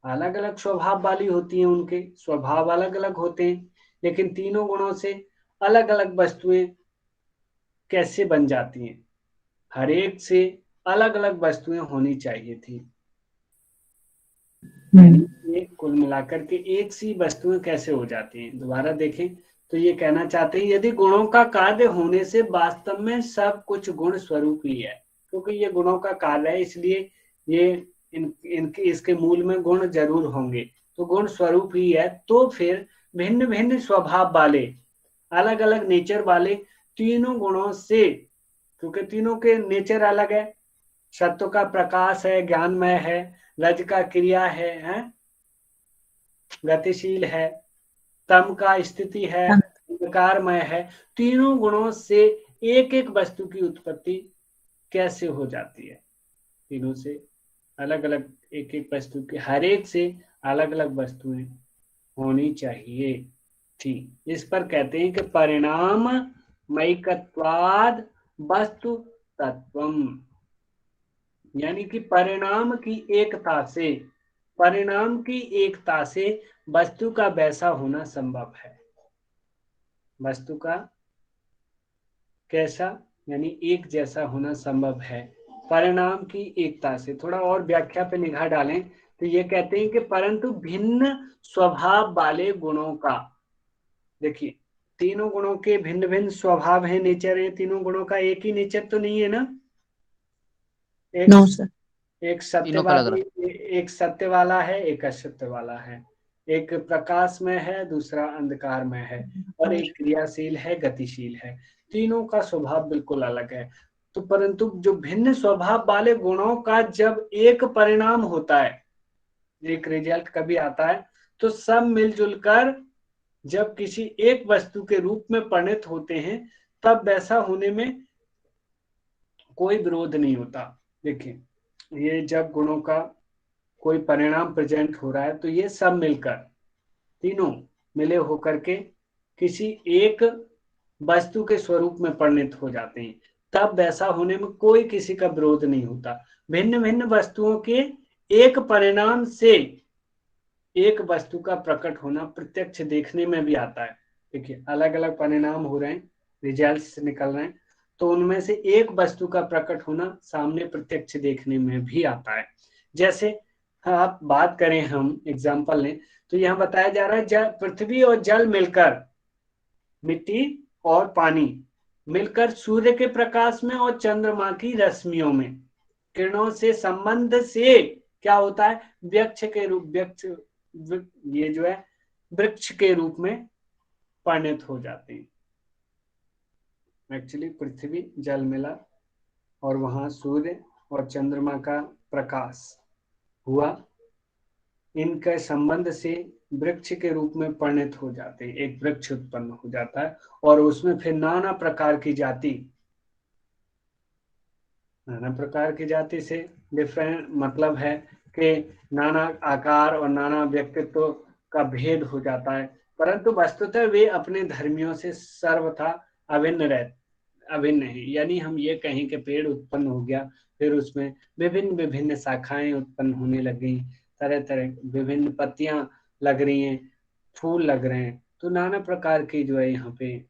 अलग अलग स्वभाव वाली होती हैं, उनके स्वभाव अलग अलग होते हैं, लेकिन तीनों गुणों से अलग अलग वस्तुएं कैसे बन जाती हैं? हर एक से अलग अलग वस्तुएं होनी चाहिए थी, यानी एक कुल मिलाकर के एक सी वस्तुएं कैसे हो जाती हैं? दोबारा देखें तो ये कहना चाहते हैं यदि गुणों का कार्य होने से वास्तव में सब कुछ गुण स्वरूप ही है, क्योंकि ये गुणों का कार्य है, इसलिए ये इनके इसके मूल में गुण जरूर होंगे, तो गुण स्वरूप ही है। तो फिर भिन्न भिन्न स्वभाव वाले, अलग अलग नेचर वाले तीनों गुणों से, क्योंकि तीनों के नेचर अलग है, सत्व का प्रकाश है, ज्ञानमय है, रज का क्रिया है, गतिशील है, तम का स्थिति है, अंधकारमय है, तीनों गुणों से एक एक वस्तु की उत्पत्ति कैसे हो जाती है? तीनों से अलग अलग एक एक वस्तु की, हर एक से अलग अलग वस्तुएं होनी चाहिए थी। इस पर कहते हैं कि परिणाम मयिकत्वाद वस्तु तत्वम, यानी कि परिणाम की एकता से वस्तु का वैसा होना संभव है। वस्तु का कैसा, यानी एक जैसा होना संभव है परिणाम की एकता से। थोड़ा और व्याख्या पे निगाह डालें तो ये कहते हैं कि परंतु भिन्न स्वभाव वाले गुणों का, देखिए तीनों गुणों के भिन्न भिन्न स्वभाव है, नेचर है, तीनों गुणों का एक ही नेचर तो नहीं है ना। नो सर, एक तीनों का लग रहा सत्यवादी, एक सत्य वाला है, एक असत्य वाला है, एक प्रकाश में है, दूसरा अंधकार में है, और एक क्रियाशील है, गतिशील है। तीनों का स्वभाव बिल्कुल अलग है। तो परंतु जो भिन्न स्वभाव वाले गुणों का जब एक परिणाम होता है, एक रिजल्ट कभी आता है, तो सब मिलजुल कर जब किसी एक वस्तु के रूप में परिणत होते हैं, तब वैसा होने में कोई विरोध नहीं होता। देखिए ये जब गुणों का कोई परिणाम प्रेजेंट हो रहा है तो ये सब मिलकर, तीनों मिले होकर के किसी एक वस्तु के स्वरूप में परिणत हो जाते हैं, तब वैसा होने में कोई किसी का विरोध नहीं होता। भिन्न भिन्न वस्तुओं के एक परिणाम से एक वस्तु का प्रकट होना प्रत्यक्ष देखने में भी आता है। देखिए अलग अलग परिणाम हो रहे हैं, रिजल्ट्स निकल रहे हैं, तो उनमें से एक वस्तु का प्रकट होना सामने प्रत्यक्ष देखने में भी आता है। जैसे आप बात करें, हम एग्जांपल लें तो यहाँ बताया जा रहा है पृथ्वी और जल मिलकर, मिट्टी और पानी मिलकर सूर्य के प्रकाश में और चंद्रमा की रश्मियों में किरणों से संबंध से क्या होता है, ये जो है वृक्ष के रूप में परिणत हो जाते हैं। एक्चुअली पृथ्वी जल मिला और वहां सूर्य और चंद्रमा का प्रकाश हुआ, इनके संबंध से वृक्ष के रूप में परिणत हो जाते हैं, एक वृक्ष उत्पन्न हो जाता है, और उसमें फिर नाना प्रकार की जाति नाना प्रकार की जाति से डिफरेंट मतलब है कि नाना आकार और नाना व्यक्तित्व का भेद हो जाता है, परंतु वस्तुतः वे अपने धर्मियों से सर्वथा अभिन्न है। यानी हम ये कहें कि पेड़ उत्पन्न हो गया, फिर उसमें विभिन्न विभिन्न शाखाएं उत्पन्न होने लग गई, तरह तरह विभिन्न पत्तियां लग रही हैं, फूल लग रहे हैं, तो नाना प्रकार की जो है यहाँ पे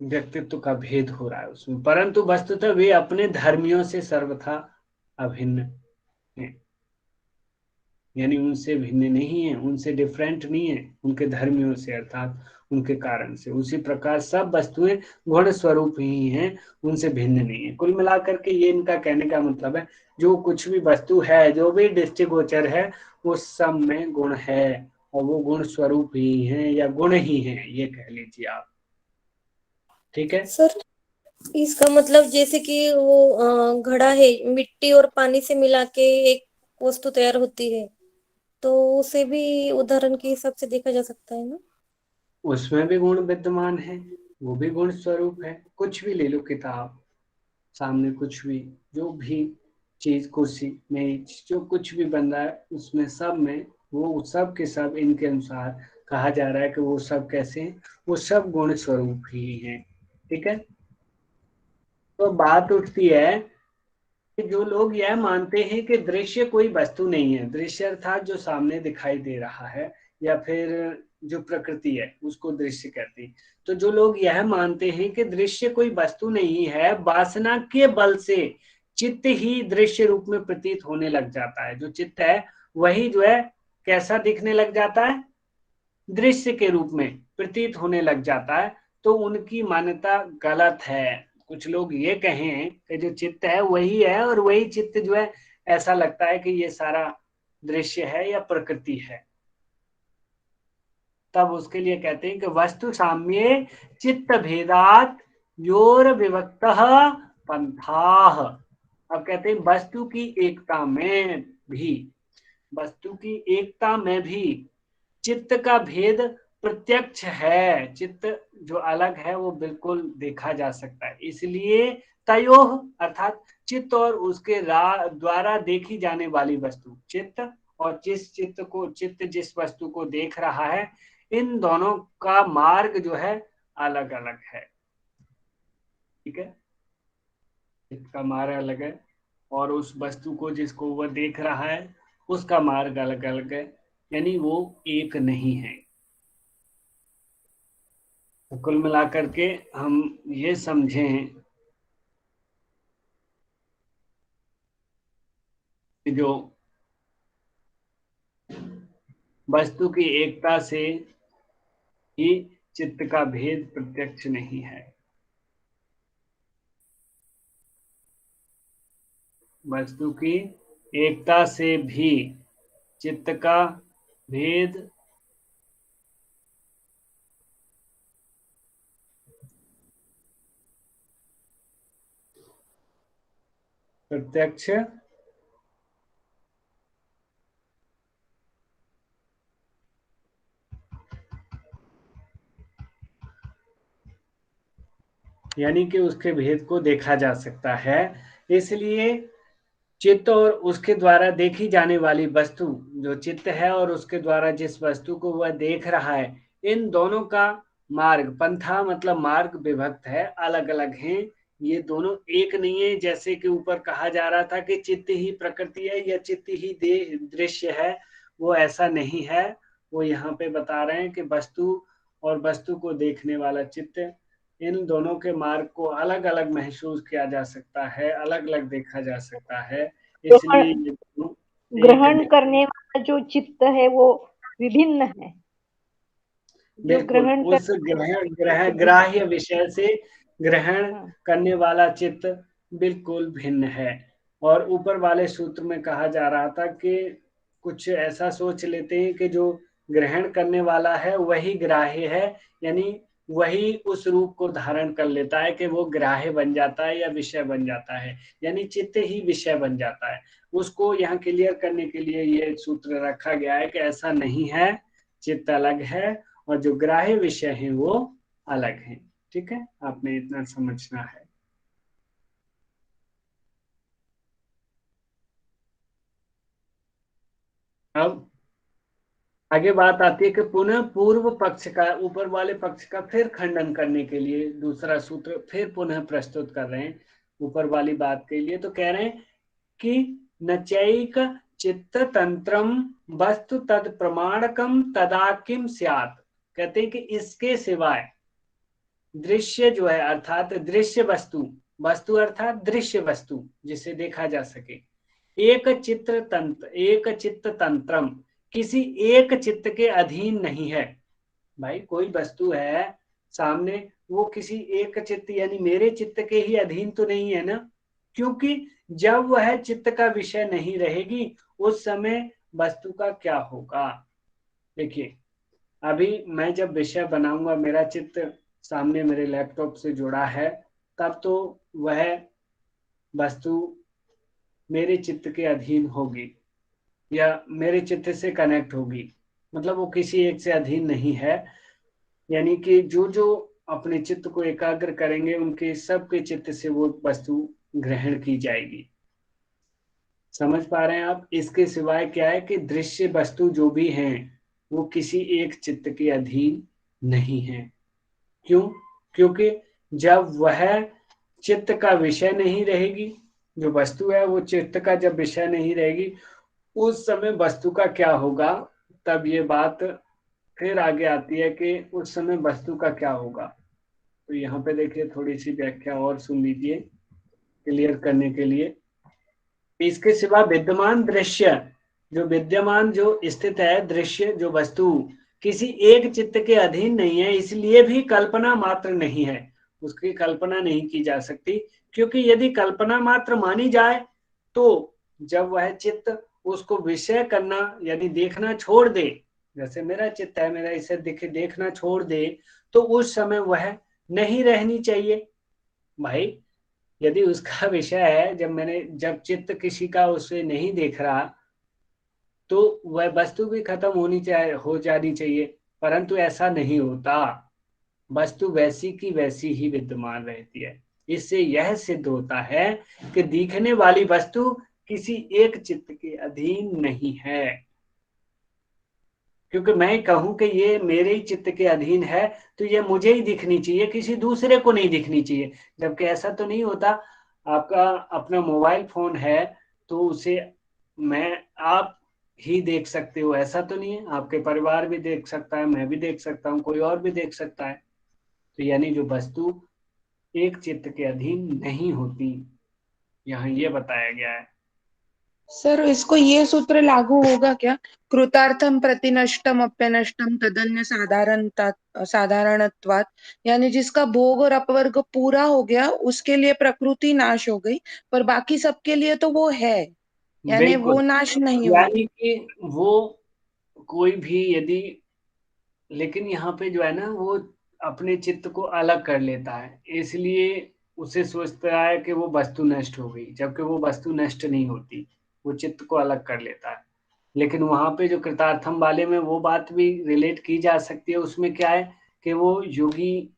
व्यक्तित्व का भेद हो रहा है उसमें, परंतु वस्तुतः वे अपने धर्मियों से सर्वथा अभिन्न हैं। यानी उनसे भिन्न नहीं है, उनसे डिफरेंट नहीं है, उनके धर्मियों से अर्थात उनके कारण से। उसी प्रकार सब वस्तुएं गुण स्वरूप ही हैं, उनसे भिन्न नहीं है। कुल मिलाकर के ये इनका कहने का मतलब है, जो कुछ भी वस्तु है, जो भी दृष्टिगोचर है, वो सब में गुण है, और वो गुण स्वरूप ही है या गुण ही है, ये कह लीजिए आप। ठीक है सर, इसका मतलब जैसे कि वो घड़ा है, मिट्टी और पानी से मिला के एक वस्तु तैयार होती है, तो उसे भी उदाहरण के हिसाब से देखा जा सकता है ना? उसमें भी गुण विद्यमान है, वो भी गुण स्वरूप है। कुछ भी ले लो किताब, सामने कुछ भी, जो भी चीज, कुर्सी मेज, जो कुछ भी बन रहा है उसमें सब में वो सब के सब इनके अनुसार कहा जा रहा है कि वो सब कैसे हैं, वो सब गुण स्वरूप ही हैं। ठीक है, तो बात उठती है कि जो लोग यह मानते हैं कि दृश्य कोई वस्तु नहीं है, दृश्य अर्थात जो सामने दिखाई दे रहा है या फिर जो प्रकृति है उसको दृश्य कहते हैं। तो जो लोग यह मानते हैं कि दृश्य कोई वस्तु नहीं है, वासना के बल से चित्त ही दृश्य रूप में प्रतीत होने लग जाता है। जो चित्त है वही जो है कैसा दिखने लग जाता है, दृश्य के रूप में प्रतीत होने लग जाता है। तो उनकी मान्यता गलत है। कुछ लोग ये कहें कि जो चित्त है वही है, और वही चित्त जो है ऐसा लगता है कि ये सारा दृश्य है या प्रकृति है, तब उसके लिए कहते हैं कि वस्तु साम्ये चित्त भेदात योर विभक्तः पंथाः। अब कहते हैं वस्तु की एकता में भी, वस्तु की एकता में भी चित्त का भेद प्रत्यक्ष है। चित्त जो अलग है वो बिल्कुल देखा जा सकता है। इसलिए तयोः अर्थात चित्त और उसके द्वारा देखी जाने वाली वस्तु, चित्त और जिस वस्तु को देख रहा है, इन दोनों का मार्ग जो है अलग अलग है। ठीक है, चित्त का मार्ग अलग है और उस वस्तु को जिसको वह देख रहा है उसका मार्ग अलग अलग है, यानी वो एक नहीं है। तो कुल मिलाकर के हम ये समझें कि जो वस्तु की एकता से ही चित्त का भेद प्रत्यक्ष नहीं है। वस्तु की एकता से भी चित्त का भेद प्रत्यक्ष यानी कि उसके भेद को देखा जा सकता है। इसलिए चित्त और उसके द्वारा देखी जाने वाली वस्तु, जो चित्त है और उसके द्वारा जिस वस्तु को वह देख रहा है, इन दोनों का मार्ग, पंथा मतलब मार्ग, विभक्त है, अलग अलग हैं। ये दोनों एक नहीं है। जैसे कि ऊपर कहा जा रहा था कि चित्त ही प्रकृति है या चित्त ही दृश्य है, वो ऐसा नहीं है। वो यहाँ पे बता रहे हैं कि वस्तु और वस्तु को देखने वाला चित्त, इन दोनों के मार्ग को अलग अलग महसूस किया जा सकता है, अलग अलग देखा जा सकता है। इसलिए ये दोनों एक ग्रहण नहीं। करने वाला जो चित्त है वो विभिन्न है। जो बिल्कुल, ग्रहण उस ग्राह्य विषय से ग्रहण हाँ। करने वाला चित्त बिल्कुल भिन्न है। और ऊपर वाले सूत्र में कहा जा रहा था कि कुछ ऐसा सोच लेते हैं कि जो ग्रहण करने वाला है वही ग्राह्य है, यानी वही उस रूप को धारण कर लेता है कि वो ग्राह्य बन जाता है या विषय बन जाता है, यानी चित्त ही विषय बन जाता है। उसको यहाँ क्लियर करने के लिए ये सूत्र रखा गया है कि ऐसा नहीं है, चित्त अलग है और जो ग्राह्य विषय है वो अलग है। ठीक है, आपने इतना समझना है। अब आगे बात आती है कि पुनः पूर्व पक्ष का, ऊपर वाले पक्ष का फिर खंडन करने के लिए दूसरा सूत्र फिर पुनः प्रस्तुत कर रहे हैं ऊपर वाली बात के लिए। तो कह रहे हैं कि नचैक चित्त तंत्रम वस्तु तद प्रमाणकम तदा किम स्यात्। कहते हैं कि इसके सिवाय दृश्य जो है अर्थात दृश्य वस्तु, वस्तु अर्थात दृश्य वस्तु जिसे देखा जा सके, एक चित्त तंत्रम किसी एक चित्त के अधीन नहीं है। भाई कोई वस्तु है सामने, वो किसी एक चित्त यानी मेरे चित्त के ही अधीन तो नहीं है ना, क्योंकि जब वह चित्त का विषय नहीं रहेगी उस समय वस्तु का क्या होगा। देखिए अभी मैं जब विषय बनाऊंगा, मेरा चित्त सामने मेरे लैपटॉप से जुड़ा है, तब तो वह वस्तु मेरे चित्त के अधीन होगी या मेरे चित्त से कनेक्ट होगी, मतलब वो किसी एक से अधीन नहीं है। यानी कि जो जो अपने चित्त को एकाग्र करेंगे उनके सबके चित्त से वो वस्तु ग्रहण की जाएगी। समझ पा रहे हैं आप? इसके सिवाय क्या है कि दृश्य वस्तु जो भी हैं वो किसी एक चित्त के अधीन नहीं है। क्यों? क्योंकि जब वह चित्त का विषय नहीं रहेगी, जो वस्तु है वो चित्त का जब विषय नहीं रहेगी उस समय वस्तु का क्या होगा। तब ये बात फिर आगे आती है कि उस समय वस्तु का क्या होगा। तो यहाँ पे देखिए थोड़ी सी व्याख्या और सुन लीजिए क्लियर करने के लिए। इसके सिवा विद्यमान दृश्य, जो विद्यमान जो स्थित है दृश्य जो वस्तु किसी एक चित्त के अधीन नहीं है, इसलिए भी कल्पना मात्र नहीं है, उसकी कल्पना नहीं की जा सकती। क्योंकि यदि कल्पना मात्र मानी जाए तो जब वह चित्त उसको विषय करना यानी देखना छोड़ दे, जैसे मेरा चित्त है मेरा इसे देखना छोड़ दे, तो उस समय वह नहीं रहनी चाहिए। भाई यदि उसका विषय है, जब चित्त किसी का उसे नहीं देख रहा तो वह वस्तु भी खत्म हो जानी चाहिए, परंतु ऐसा नहीं होता। वस्तु वैसी की वैसी ही विद्यमान रहती है। इससे यह सिद्ध होता है कि दिखने वाली वस्तु किसी एक चित्त के अधीन नहीं है। क्योंकि मैं कहूं कि ये मेरे ही चित्त के अधीन है तो ये मुझे ही दिखनी चाहिए, किसी दूसरे को नहीं दिखनी चाहिए। जबकि ऐसा तो नहीं होता। आपका अपना मोबाइल फोन है तो उसे आप ही देख सकते हो, ऐसा तो नहीं है। आपके परिवार भी देख सकता है, मैं भी देख सकता हूँ, कोई और भी देख सकता है। तो यानी जो वस्तु एक चित्त के अधीन नहीं होती, यहाँ ये बताया गया है। सर इसको ये सूत्र लागू होगा क्या? कृतार्थम प्रतिनष्टम अप्यनष्टम तदन्य साधारणत्वात्, यानी जिसका भोग और अपवर्ग पूरा हो गया उसके लिए प्रकृति नाश हो गई, पर बाकी सबके लिए तो वो है, यानी वो बिल्कुल, नाश नहीं यानी होगी। कि वो कोई भी यदि, लेकिन यहाँ पे जो है ना वो अपने चित्त को अलग कर लेता है, इसलिए उसे सोचता है कि वो वस्तु नष्ट हो गई, जबकि वो वस्तु नष्ट नहीं होती, वो चित्त को अलग कर लेता है। लेकिन वहां पे जो कृतार्थम वाले में वो बात भी रिलेट की जा सकती है। उसमें क्या है कि वो योगी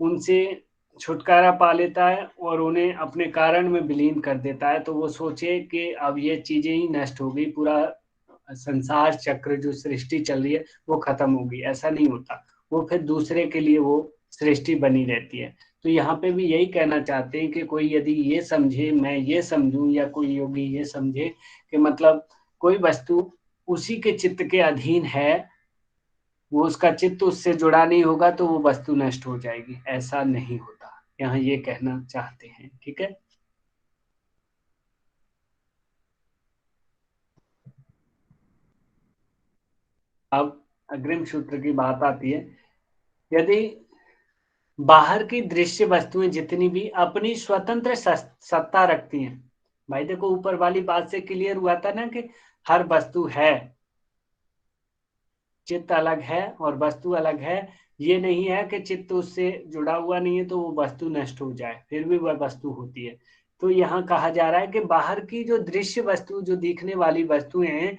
उनसे छुटकारा पा लेता है और उन्हें अपने कारण में विलीन कर देता है। तो वो सोचे कि अब ये चीजें ही नष्ट हो गई, पूरा संसार चक्र जो सृष्टि चल रही है वो खत्म होगी, ऐसा नहीं होता। वो फिर दूसरे के लिए वो सृष्टि बनी रहती है। तो यहाँ पे भी यही कहना चाहते हैं कि कोई यदि ये समझे, मैं ये समझूं या कोई योगी ये समझे कि मतलब कोई वस्तु उसी के चित्त के अधीन है, वो उसका चित्त उससे जुड़ा नहीं होगा तो वो वस्तु नष्ट हो जाएगी, ऐसा नहीं होता। यहाँ ये कहना चाहते हैं। ठीक है। अब अग्रिम सूत्र की बात आती है। यदि बाहर की दृश्य वस्तुएं जितनी भी अपनी स्वतंत्र सत्ता रखती हैं, भाई देखो ऊपर वाली बात से क्लियर हुआ था ना कि हर वस्तु है, चित्त अलग है और वस्तु अलग है। ये नहीं है कि चित्त उससे जुड़ा हुआ नहीं है तो वो वस्तु नष्ट हो जाए, फिर भी वह वस्तु होती है। तो यहाँ कहा जा रहा है कि बाहर की जो दृश्य वस्तु, जो दिखने वाली वस्तुएं हैं,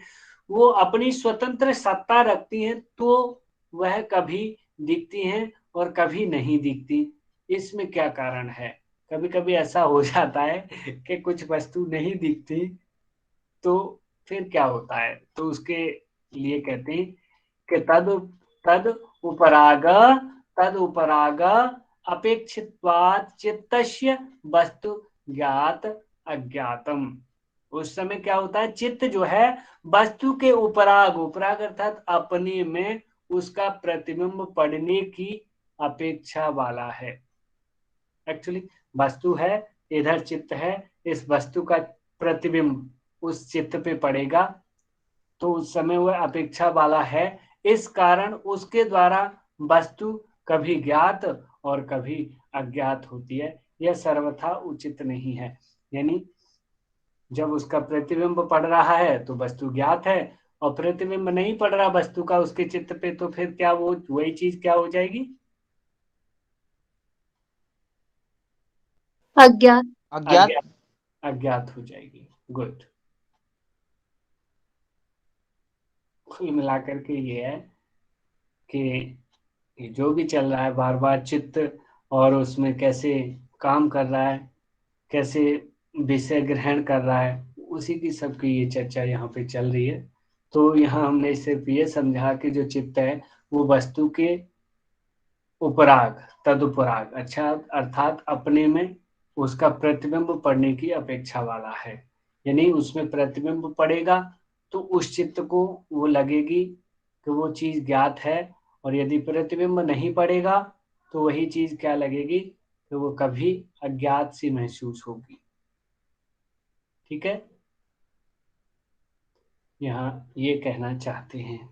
वो अपनी स्वतंत्र सत्ता रखती हैं, तो वह कभी दिखती हैं और कभी नहीं दिखती। इसमें क्या कारण है? कभी कभी ऐसा हो जाता है कि कुछ वस्तु नहीं दिखती, तो फिर क्या होता है? तो उसके लिए कहते हैं कि तद उपराग अपेक्षित्वात् चित्तस्य वस्तु ज्ञात अज्ञातम। उस समय क्या होता है, चित्त जो है वस्तु के उपराग अर्थात अपने में उसका प्रतिबिंब पड़ने की अपेक्षा वाला है। एक्चुअली वस्तु है, इधर चित्त है, इस वस्तु का प्रतिबिंब उस चित्त पे पड़ेगा तो उस समय वह अपेक्षा वाला है। इस कारण उसके द्वारा वस्तु कभी ज्ञात और कभी अज्ञात होती है। यह सर्वथा उचित नहीं है। यानी जब उसका प्रतिबिंब पड़ रहा है तो वस्तु ज्ञात है, और प्रतिबिंब नहीं पड़ रहा वस्तु का उसके चित्त पे, तो फिर क्या वो वही चीज क्या हो जाएगी? अज्ञात। अज्ञात हो जाएगी। गुड। कुल मिलाकर के ये है कि जो भी चल रहा है बार बार चित्त और उसमें कैसे काम कर रहा है, कैसे विषय ग्रहण कर रहा है, उसी की सबकी ये चर्चा यहाँ पे चल रही है। तो यहाँ हमने सिर्फ ये समझा कि जो चित्त है वो वस्तु के उपराग तदुपराग अच्छा अर्थात अपने में उसका प्रतिबिंब पड़ने की अपेक्षा वाला है। यानी उसमें प्रतिबिंब पड़ेगा तो उस चित्त को वो लगेगी कि वो चीज ज्ञात है, और यदि प्रतिबिंब नहीं पड़ेगा तो वही चीज क्या लगेगी कि वो कभी अज्ञात सी महसूस होगी। ठीक है, यहाँ ये कहना चाहते हैं।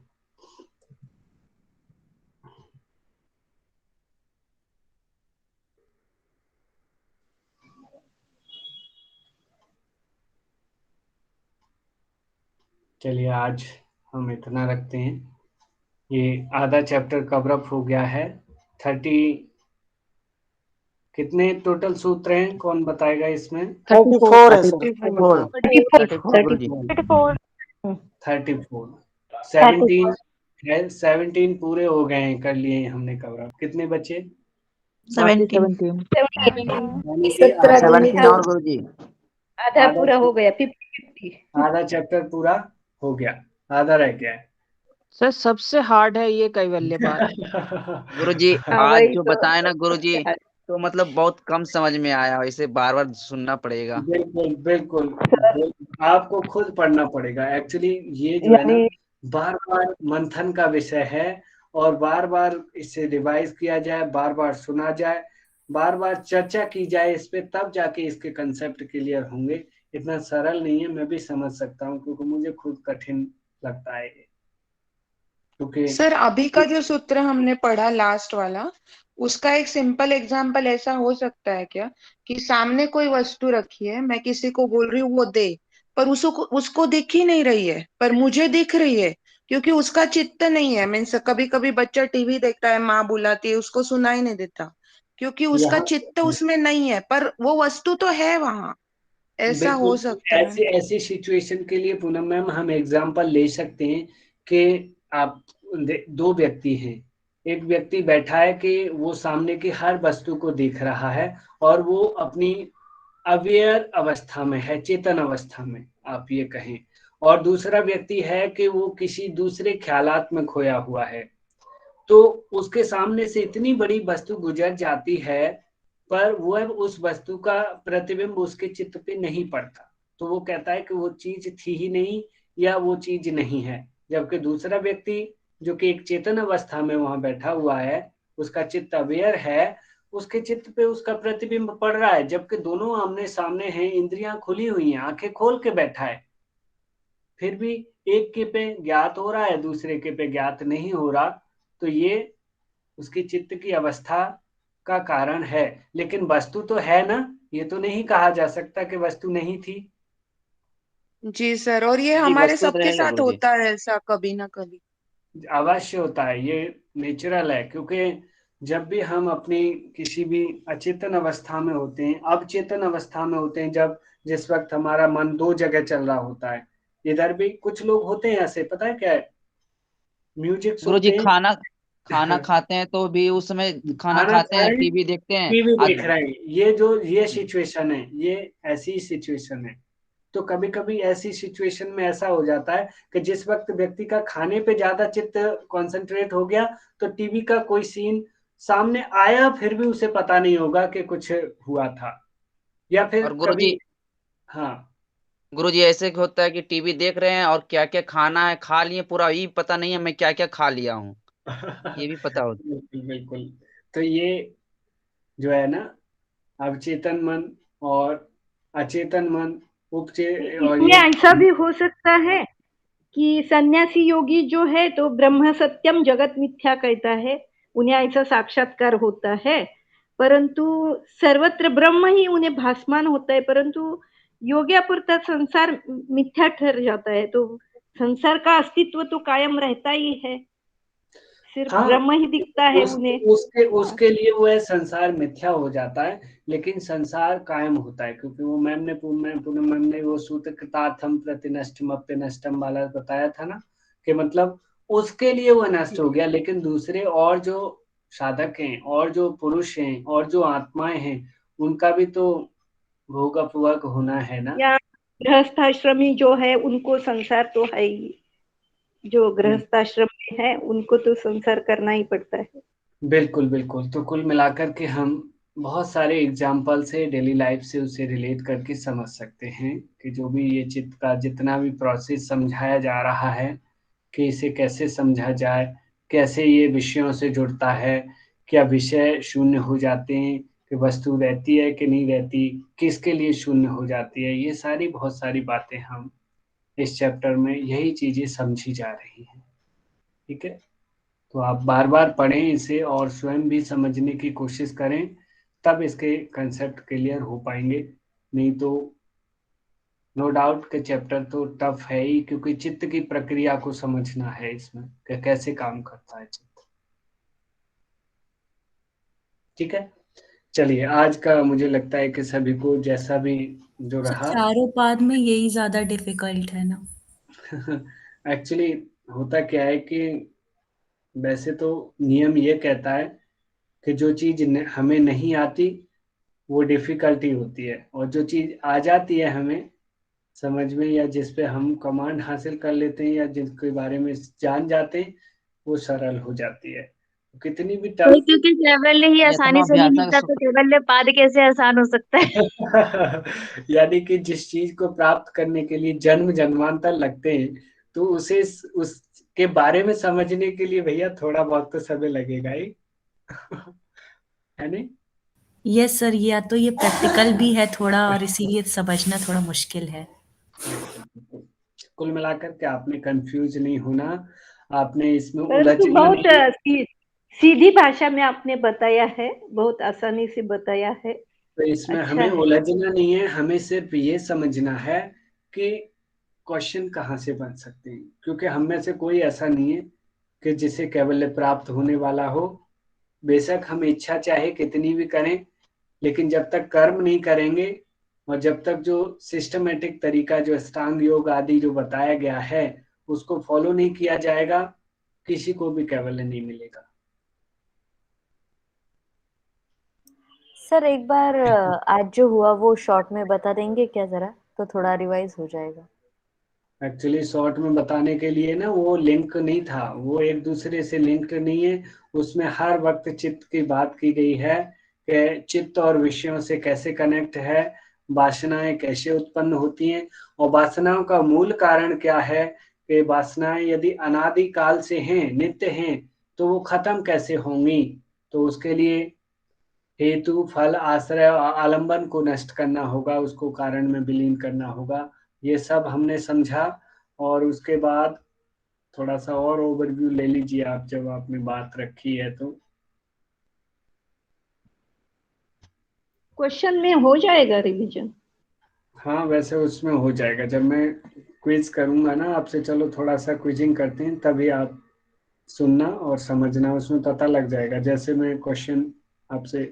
चलिए आज हम इतना रखते हैं। ये आधा चैप्टर कवर अप हो गया है। 30 कितने टोटल सूत्र हैं, कौन बताएगा इसमें? 34 है सर। 34 17 पूरे हो गए हैं, कर लिए हमने कवर अप। कितने बचे? 17। 17 और गुरुजी आधा पूरा हो गया, 50-50। आधा चैप्टर पूरा हो गया, आधा रह गया है। सर सबसे हार्ड है ये कैवल्य पाठ। गुरुजी हाँ, आज वही जो तो बताए ना गुरुजी, तो मतलब बहुत कम समझ में आया, इसे बार बार सुनना पड़ेगा। बिल्कुल बिल्कुल आपको खुद पढ़ना पड़ेगा। एक्चुअली ये जो है ना यानी बार बार मंथन का विषय है, और बार बार इसे रिवाइज किया जाए, बार बार सुना जाए, बार बार चर्चा की जाए इस पे, तब जाके इसके कंसेप्ट क्लियर होंगे। इतना सरल नहीं है, मैं भी समझ सकता हूँ क्योंकि मुझे खुद कठिन लगता है क्योंकि सर अभी का जो सूत्र हमने पढ़ा लास्ट वाला, उसका एक सिंपल एग्जांपल ऐसा हो सकता है क्या कि सामने कोई वस्तु रखी है, मैं किसी को बोल रही हूँ वो दे, पर उसको दिख ही नहीं रही है, पर मुझे दिख रही है क्योंकि उसका चित्त नहीं है। मीन्स कभी कभी बच्चा टीवी देखता है, माँ बुलाती है, उसको सुनाई नहीं देता क्योंकि उसका यहाँ चित्त उसमें नहीं है, पर वो वस्तु तो है वहां। ऐसा हो बिल्कुल सकता है। ऐसी ऐसी सिचुएशन के लिए पूनम मैम हम एग्जांपल ले सकते हैं कि आप दो व्यक्ति हैं, एक व्यक्ति बैठा है कि वो सामने की हर वस्तु को देख रहा है और वो अपनी अवेयर अवस्था में है, चेतन अवस्था में आप ये कहें, और दूसरा व्यक्ति है कि वो किसी दूसरे ख्यालात में खोया हुआ है। तो उसके सामने से इतनी बड़ी वस्तु गुजर जाती है पर वो उस वस्तु का प्रतिबिंब उसके चित्त पे नहीं पड़ता, तो वो कहता है कि वो चीज थी ही नहीं या वो चीज नहीं है। जबकि दूसरा व्यक्ति जो कि एक चेतन अवस्था में वहां बैठा हुआ है, उसका चित्त अवेयर है, उसके चित्त पे उसका प्रतिबिंब पड़ रहा है, जबकि दोनों आमने सामने हैं, इंद्रियां खुली हुई हैं, आंखें खोल के बैठा है, फिर भी एक के पे ज्ञात हो रहा है, दूसरे के पे ज्ञात नहीं हो रहा। तो ये उसकी चित्त की अवस्था का कारण है, लेकिन वस्तु तो है ना, ये तो नहीं कहा जा सकता कि वस्तु नहीं थी। जी सर, और ये जी हमारे वस्तु तो सबके रहेगा साथ गुरुजी। होता है ऐसा कभी ना कभी। अवश्य होता है, ये नेचुरल है, क्योंकि जब भी हम अपनी किसी भी अचेतन अवस्था में होते हैं, अवचेतन अवस्था में होते हैं, जब जिस वक्त हमारा मन दो जगह चल रहा होता है, इधर भी कुछ लोग होते हैं ऐसे, पता है क्या है, म्यूजिक गुरुजी सुनते हैं खाना खाते हैं तो भी उस समय खाना खाना खाते खा हैं, रहे हैं, टीवी देखते हैं टीवी आज। देख रहे हैं, ये जो ये सिचुएशन है, ये ऐसी सिचुएशन है। तो कभी कभी ऐसी सिचुएशन में ऐसा हो जाता है कि जिस वक्त व्यक्ति का खाने पे ज्यादा चित्त कंसंट्रेट हो गया तो टीवी का कोई सीन सामने आया फिर भी उसे पता नहीं होगा कि कुछ हुआ था। या फिर और कभी, गुरुजी, हाँ गुरुजी ऐसे होता है कि टीवी देख रहे हैं और क्या क्या खाना है खा लिए, पूरा ये पता नहीं है मैं क्या क्या खा लिया हूँ, ये भी पता होता बिल्कुल बिल्कुल। तो ये जो है ना अवचेतन मन और अचेतन मन उपचे और इसमें ये ऐसा भी हो सकता है कि सन्यासी योगी जो है तो ब्रह्म सत्यम जगत मिथ्या कहता है, उन्हें ऐसा साक्षात्कार होता है, परंतु सर्वत्र ब्रह्म ही उन्हें भासमान होता है, परंतु योग्यापुरता संसार मिथ्या ठहर जाता है। तो संसार का अस्तित्व तो कायम रहता ही है, सिर्फ हाँ ब्रह्म ही दिखता है उन्हें। उसके हाँ, उसके लिए वो है संसार मिथ्या हो जाता है, लेकिन संसार कायम होता है क्योंकि वो पूनम मैम ने वो सूत्र कृतार्थम प्रतिनष्टम अप्यनष्टम वाला बताया था ना कि मतलब उसके लिए वो नष्ट हो गया, लेकिन दूसरे और जो साधक हैं और जो पुरुष हैं और जो आत्माएं हैं उनका भी तो भोग अपवर्ग होना है ना। या गृहस्थाश्रमी जो है उनको संसार तो है ही, जो गृहस्थाश्रम में है उनको तो संसार करना ही पड़ता है। बिल्कुल बिल्कुल। तो कुल मिलाकर के हम बहुत सारे एग्जाम्पल से डेली लाइफ से उसे रिलेट करके समझ सकते हैं कि जो भी ये चित्त का जितना भी प्रोसेस समझाया जा रहा है कि इसे कैसे समझा जाए, कैसे ये विषयों से जुड़ता है, क्या विषय शून्य हो जाते हैं कि वस्तु रहती है कि नहीं रहती, किसके लिए शून्य हो जाती है, ये सारी बहुत सारी बातें हम इस चैप्टर में यही चीजें समझी जा रही हैं। ठीक है, तो आप बार बार पढ़ें इसे और स्वयं भी समझने की कोशिश करें, तब इसके कंसेप्ट क्लियर हो पाएंगे। नहीं तो नो डाउट के चैप्टर तो टफ है ही, क्योंकि चित्त की प्रक्रिया को समझना है इसमें कि कैसे काम करता है चित्त। ठीक है, चलिए आज का मुझे लगता है कि सभी को जैसा भी जो रहा चारों पाद में यही ज्यादा डिफिकल्ट है ना। एक्चुअली होता क्या है कि वैसे तो नियम ये कहता है कि जो चीज हमें नहीं आती वो डिफिकल्टी होती है, और जो चीज आ जाती है हमें समझ में या जिस पे हम कमांड हासिल कर लेते हैं या जिसके बारे में जान जाते हैं वो सरल हो जाती है, कितनी भी वही, टफ। क्योंकि केवल ही है। आसानी यत्नो से नहीं अभ्यासः मिलता तो केवल पाद कैसे आसान हो सकता है। यानी कि जिस चीज को प्राप्त करने के लिए जन्म जन्मांतर लगते हैं तो उसे उसके बारे में समझने के लिए भैया थोड़ा बहुत तो समय लगेगा ही। है नहीं? यस सर, या तो ये प्रैक्टिकल भी है थोड़ा और इसीलिए समझना थोड़ा मुश्किल है। बिल्कुल बिल्कुल। कुल मिलाकर के आपने कंफ्यूज नहीं होना, आपने इसमें परंतु उलझना बहुत नहीं। सीधी भाषा में आपने बताया है, बहुत आसानी से बताया है, तो इसमें अच्छा हमें है। उलझना नहीं है, हमें सिर्फ ये समझना है कि क्वेश्चन कहाँ से बन सकते हैं, क्योंकि हम में से कोई ऐसा नहीं है कि जिसे कैवल्य प्राप्त होने वाला हो। बेशक हम इच्छा चाहे कितनी भी करें, लेकिन जब तक कर्म नहीं करेंगे और जब तक जो सिस्टमेटिक तरीका जो अष्टांग योग आदि जो बताया गया है उसको फॉलो नहीं किया जाएगा, किसी को भी कैवल्य नहीं मिलेगा। सर एक बार आज जो हुआ वो शॉर्ट में बता देंगे क्या जरा, तो थोड़ा रिवाइज हो जाएगा। एक्चुअली शॉर्ट में बताने के लिए ना वो लिंक नहीं था, वो एक दूसरे से लिंक नहीं है। उसमें हर वक्त चित्त की बात की गई है कि चित्त और विषयों से कैसे कनेक्ट है, वासनाएं कैसे उत्पन्न होती हैं और वासनाओं का मूल कारण क्या है, कि वासनाएं यदि अनादि काल से हैं, नित्य हैं, तो वो खत्म कैसे होंगी। तो उसके लिए हेतु फल आश्रय और आलंबन को नष्ट करना होगा, उसको कारण में विलीन करना होगा। ये सब हमने समझा। और उसके बाद थोड़ा सा और ओवरव्यू ले लीजिए आप, जब आपने बात रखी है तो। क्वेश्चन में हो जाएगा रिवीजन। हाँ वैसे उसमें हो जाएगा, जब मैं क्विज करूंगा ना आपसे, चलो थोड़ा सा क्विजिंग करते हैं, तभी आप सुनना और समझना, उसमें पता लग जाएगा जैसे मैं क्वेश्चन आपसे।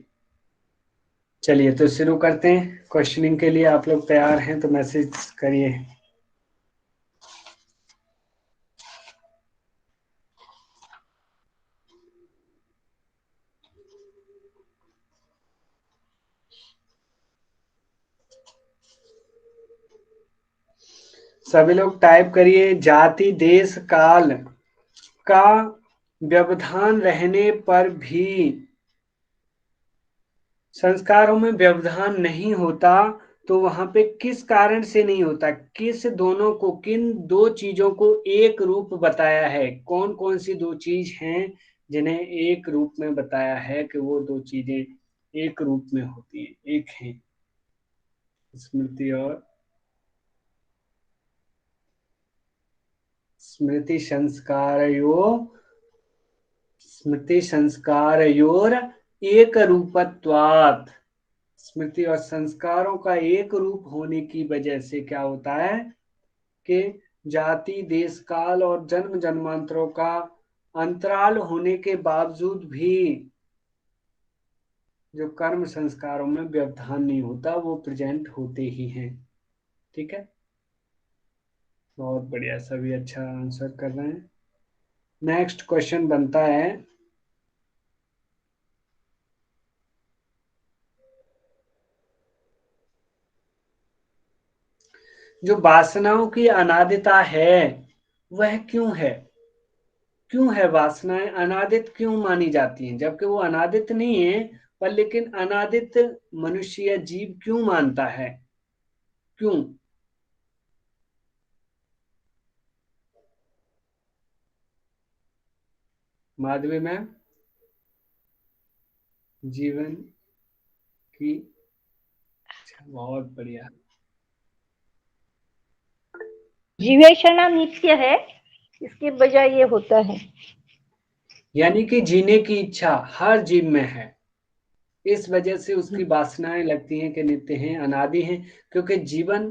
चलिए तो शुरू करते हैं, क्वेश्चनिंग के लिए आप लोग तैयार हैं तो मैसेज करिए। सभी लोग टाइप करिए। जाति देश काल का व्यवधान रहने पर भी संस्कारों में व्यवधान नहीं होता, तो वहां पे किस कारण से नहीं होता? किस दोनों को, किन दो चीजों को एक रूप बताया है? कौन कौन सी दो चीज हैं जिन्हें एक रूप में बताया है कि वो दो चीजें एक रूप में होती हैं, एक हैं? स्मृति और स्मृति संस्कारयोर एक रूपत्वात्। स्मृति और संस्कारों का एक रूप होने की वजह से क्या होता है कि जाति देश काल और जन्म जन्मांतरों का अंतराल होने के बावजूद भी जो कर्म संस्कारों में व्यवधान नहीं होता, वो प्रेजेंट होते ही हैं। ठीक है, बहुत बढ़िया, सभी अच्छा आंसर कर रहे हैं। नेक्स्ट क्वेश्चन बनता है, जो वासनाओं की अनादिता है वह क्यों है? क्यों है वासनाएं अनादित क्यों मानी जाती हैं, जबकि वो अनादित नहीं है, पर लेकिन अनादित मनुष्य या जीव क्यों मानता है? क्यों? माधवी मैम, जीवन की, अच्छा, बहुत बढ़िया। जीवेशना नित्य है, इसके बजाय ये होता है। यानी कि जीने की इच्छा हर जीव में है, इस वजह से उसकी वासनाएं लगती हैं कि नित्य हैं, अनादि हैं, क्योंकि जीवन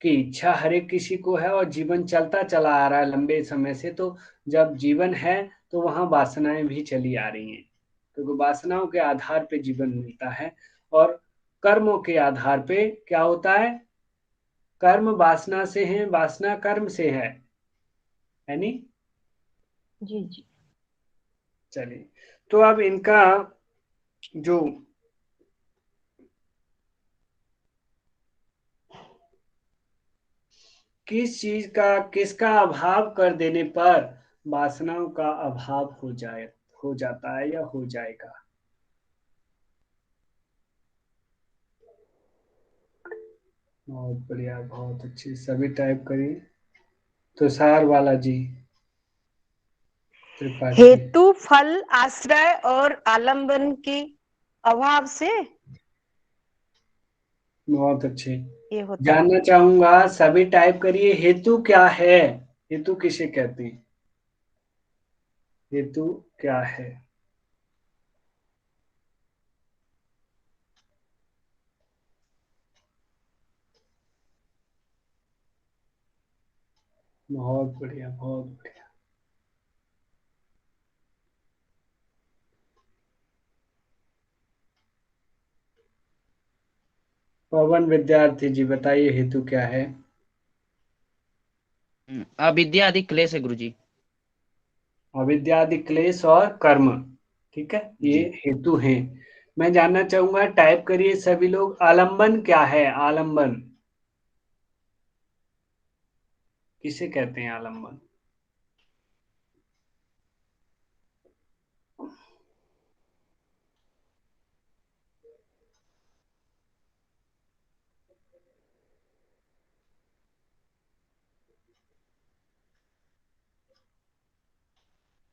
की इच्छा हर एक किसी को है और जीवन चलता चला आ रहा है लंबे समय से। तो जब जीवन है तो वहां वासनाएं भी चली आ रही हैं, क्योंकि वासनाओं के आधार पे जीवन मिलता है। और कर्मों के आधार पे क्या होता है? कर्म वासना से है, वासना कर्म से है नहीं? जी जी। चलिए, तो अब इनका जो किस चीज का, किसका अभाव कर देने पर वासनाओं का अभाव हो जाता है या हो जाएगा? बहुत बढ़िया, बहुत अच्छी, सभी टाइप करिए। तुषार वाला जी, त्रिपाठी। हेतु फल आश्रय और आलंबन के अभाव से बहुत अच्छे, ये होता है। जानना चाहूंगा, सभी टाइप करिए, हेतु क्या है? हेतु किसे कहते हैं? हेतु क्या है? बहुत बढ़िया, बहुत बढ़िया। पवन विद्यार्थी जी, बताइए हेतु क्या है? अविद्या आदि क्लेश है गुरुजी। अविद्या आदि क्लेश और कर्म, ठीक है, ये जी। हेतु हैं। मैं जानना चाहूंगा, टाइप करिए सभी लोग, आलंबन क्या है? आलंबन किसे कहते हैं? आलंबन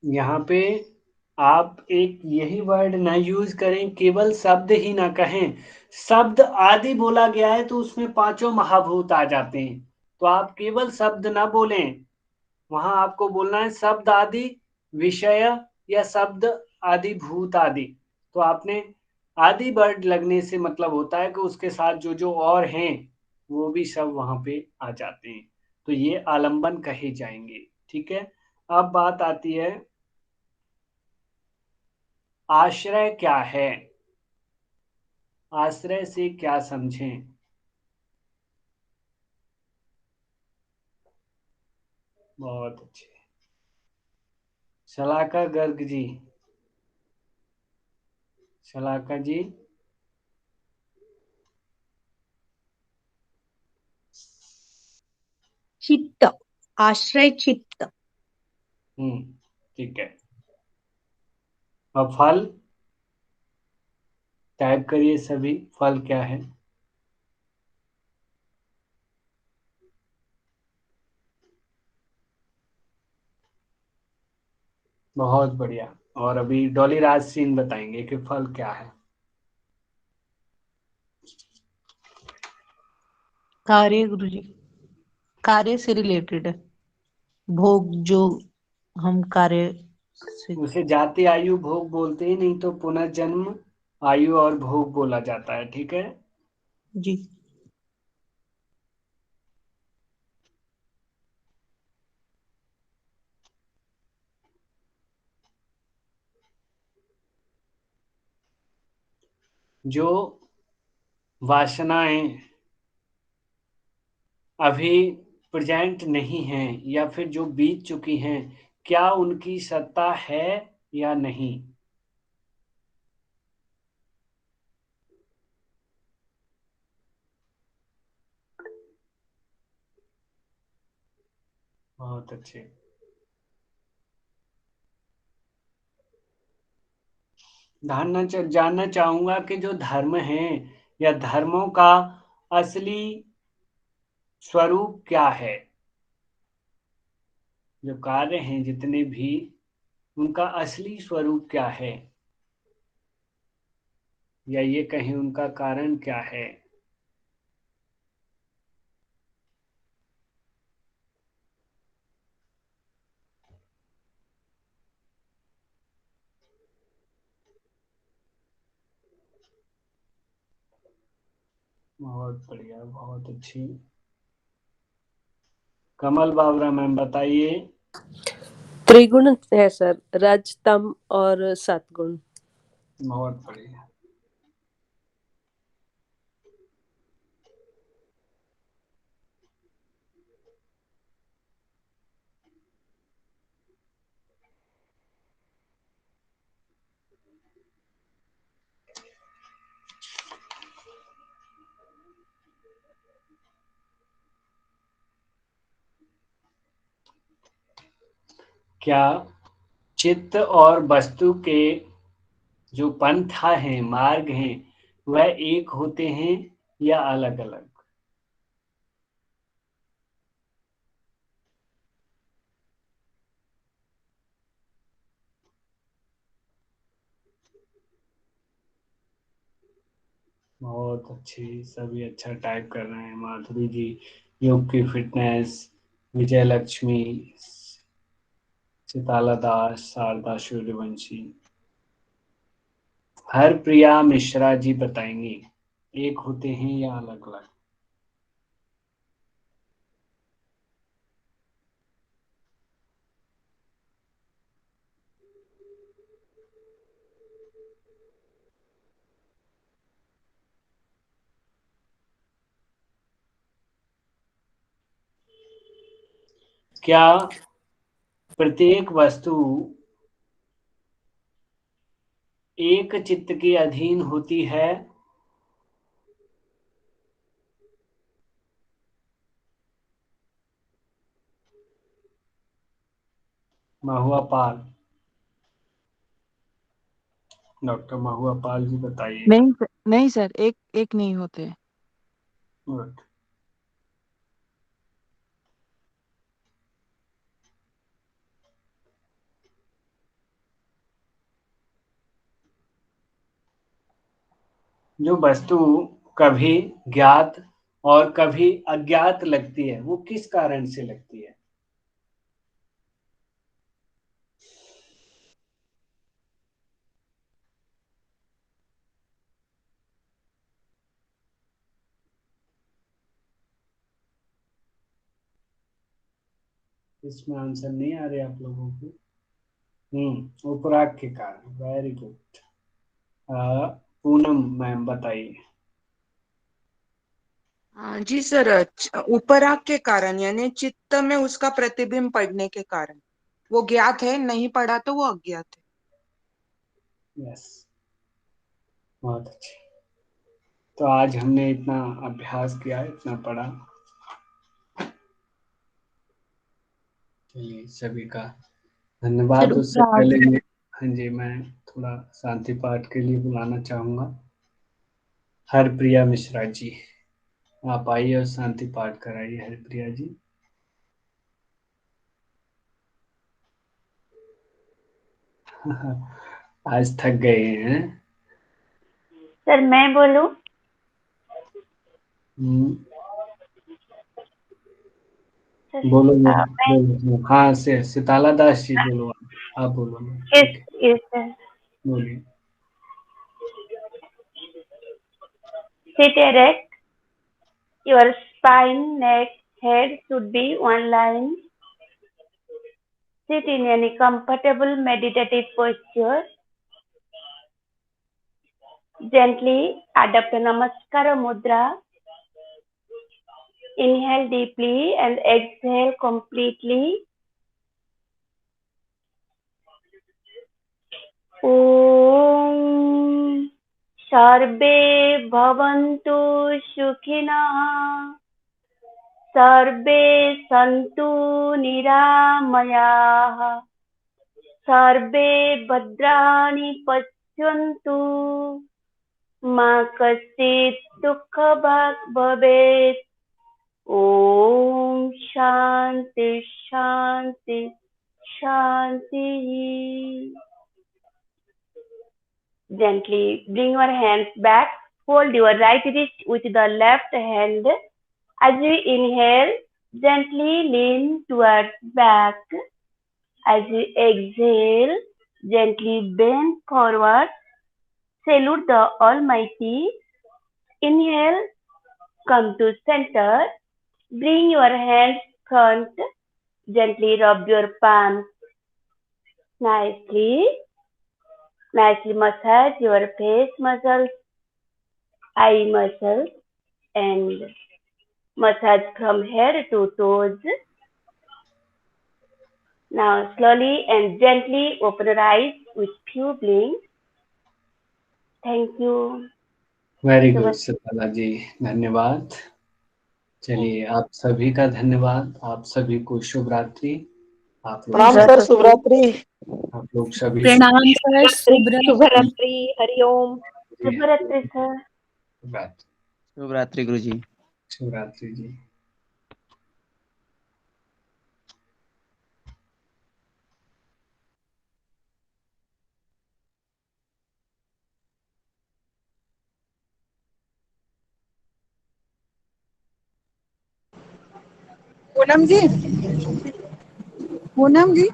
यहाँ पे आप एक यही वर्ड ना यूज करें, केवल शब्द ही ना कहें। शब्द आदि बोला गया है तो उसमें पांचों महाभूत आ जाते हैं, तो आप केवल शब्द ना बोलें, वहां आपको बोलना है शब्द आदि विषय या शब्द आदि भूत आदि। तो आपने आदि वर्ड लगने से मतलब होता है कि उसके साथ जो जो और हैं वो भी सब वहां पे आ जाते हैं, तो ये आलंबन कहे जाएंगे। ठीक है, अब बात आती है, आश्रय क्या है? आश्रय से क्या समझें? बहुत अच्छे, शलाका गर्ग जी, शलाका जी, चित्त, आश्रय चित्त। ठीक है। अब फल टाइप करिए सभी, फल क्या है? बहुत बढ़िया। और अभी डॉली राज सिंह बताएंगे कि फल क्या है। कार्य गुरुजी, कार्य से रिलेटेड है, भोग जो हम कार्य से। उसे जाति आयु भोग बोलते ही नहीं, तो पुनर्जन्म आयु और भोग बोला जाता है। ठीक है जी। जो वासनाएं अभी प्रेजेंट नहीं हैं या फिर जो बीत चुकी हैं, क्या उनकी सत्ता है या नहीं? बहुत अच्छे। जानना चाहूंगा कि जो धर्म है या धर्मों का असली स्वरूप क्या है? जो कार्य हैं जितने भी, उनका असली स्वरूप क्या है, या ये कहें उनका कारण क्या है? बहुत बढ़िया, बहुत अच्छी। कमल बाबरा मैम बताइए। त्रिगुण है सर, रज तम और सतगुण। बहुत बढ़िया। क्या चित्त और वस्तु के जो पंथा हैं, मार्ग हैं, वह एक होते हैं या अलग अलग? बहुत अच्छी, सभी अच्छा टाइप कर रहे हैं। माधुरी जी, योग की फिटनेस, विजय लक्ष्मी, चिताला दास, शारदा सूर्यवंशी, हर प्रिया मिश्रा जी बताएंगी एक होते हैं या अलग अलग? क्या प्रत्येक वस्तु एक चित्त के अधीन होती है? महुआ पाल, डॉक्टर महुआ पाल जी बताइए। नहीं सर, एक एक नहीं होते। गुड। जो वस्तु कभी ज्ञात और कभी अज्ञात लगती है, वो किस कारण से लगती है? इसमें आंसर नहीं आ रहे आप लोगों को? उपराग के कारण। Very good. पूनम मैम बताइए। जी सर, उपराग के कारण यानी चित्त में उसका प्रतिबिंब पड़ने के कारण। वो ज्ञात है, नहीं पढ़ा तो वो अज्ञात है। यस, बहुत अच्छे। तो आज हमने इतना अभ्यास किया, इतना पढ़ा। चलिए सभी का धन्यवाद। उससे पहले हाँ जी, मैं थोड़ा शांति पाठ के लिए बुलाना चाहूंगा हरप्रिया मिश्रा जी। आप आइए और शांति पाठ कराइए हरप्रिया जी। आज थक गए हैं सर मैं बोलूं? बोलो बोलो। हाँ से सिताला दास जी बोलो, आप बोलो। बोलिए। Sit erect. Your spine, neck, head should be one line. Sit in any comfortable meditative posture. Gently adopt a Namaskara Mudra. Inhale deeply and exhale completely. Om Sarve Bhavantu Sukhinah. सर्वे सन्तु निरामयाः। सर्वे भद्राणि पश्यन्तु मा कश्चित् दुःखभाग् भवेत्। ॐ शान्ति शान्ति शान्तिः। Gently bring your hands back. Hold your right wrist with the left hand. As you inhale, gently lean towards back. As you exhale, gently bend forward. Salute the Almighty. Inhale, come to center. Bring your hands front. Gently rub your palms. Nicely massage your face muscles, eye muscles, and massage from head to toes. Now slowly and gently open your eyes with few blinks. Thank you. Very good Sitala ji, धन्यवाद। चलिए आप सभी का धन्यवाद। आप सभी को शुभ रात्रि। आप प्रणाम सर, शुभ रात्रि। आप लोग सभी प्रणाम सर, शुभ रात्रि। हरिओम। शुभ रात्रि सर। शुभ रात्रि गुरुजी। शुभ रात्रि जी। Poonam ji, Poonam ji,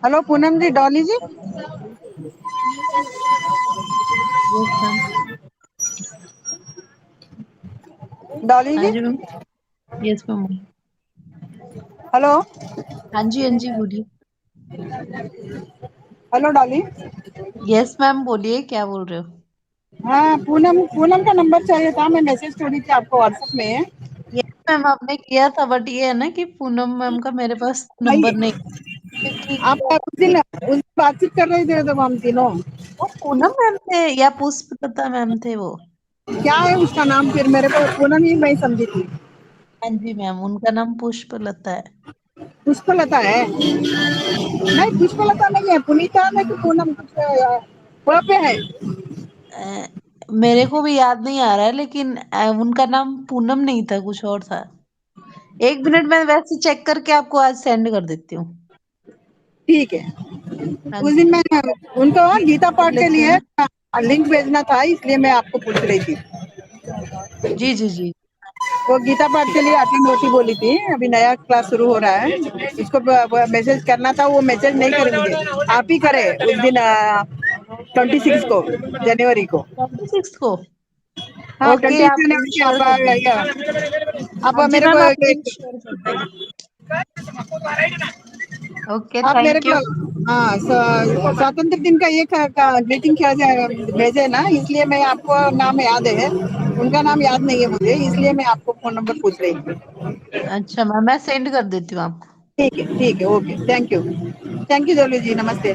hello Poonam ji, Dolly ji. Dolly ji. Yes ma'am. Hello. हाँ जी बोलिए। हेलो डॉली। यस मैम बोलिए, क्या बोल रहे हो? हाँ, पूनम का नंबर चाहिए था। मैं मैसेज छोड़ी थी आपको व्हाट्सएप में। यस मैम आपने किया था, बट ये है ना कि पूनम मैम का मेरे पास नंबर नहीं, क्योंकि आप उस दिन बातचीत कर रहे थे, तो हम तीनों। वो पूनम मैम थे या पुष्पलता मैम थे? वो क्या है उसका नाम? फिर मेरे को पूनम ही मैं समझी थी। हाँ जी मैम, उनका नाम पुष्पलता है। पुष्पलता है? नहीं, पुष्पलता नहीं है, पुनीता नहीं कि पूनम कुछ पे है। मेरे को भी याद नहीं आ रहा है, लेकिन उनका नाम पूनम नहीं था, कुछ और था। 1 मिनट में वैसे चेक करके आपको आज सेंड कर देती हूँ। ठीक है। उस दिन मैं उनको गीता पाठ के लिए लिंक भेजना था, इसलिए मैं आपको पूछ रही थी। जी जी जी। वो गीता पाठ के लिए अटेंड होती बोली थी। अभी नया क्लास शुरू हो रहा है, उसको मैसेज करना था। वो मैसेज नहीं करेंगे, आप ही करे उस दिन 26 को, जनवरी को। 26 को? हाँ, ओके, 26 आप जनवरी। अब मेरे को ओके, आप मेरे थैंक यू। को स्वतंत्र दिन का एक ग्रीटिंग क्या भेजे ना, इसलिए मैं आपको नाम याद है, उनका नाम याद नहीं है मुझे, इसलिए मैं आपको फोन नंबर पूछ रही थी। अच्छा मैम, मैं सेंड कर देती हूँ आपको। ठीक है, ओके, थैंक यू जोली जी, नमस्ते।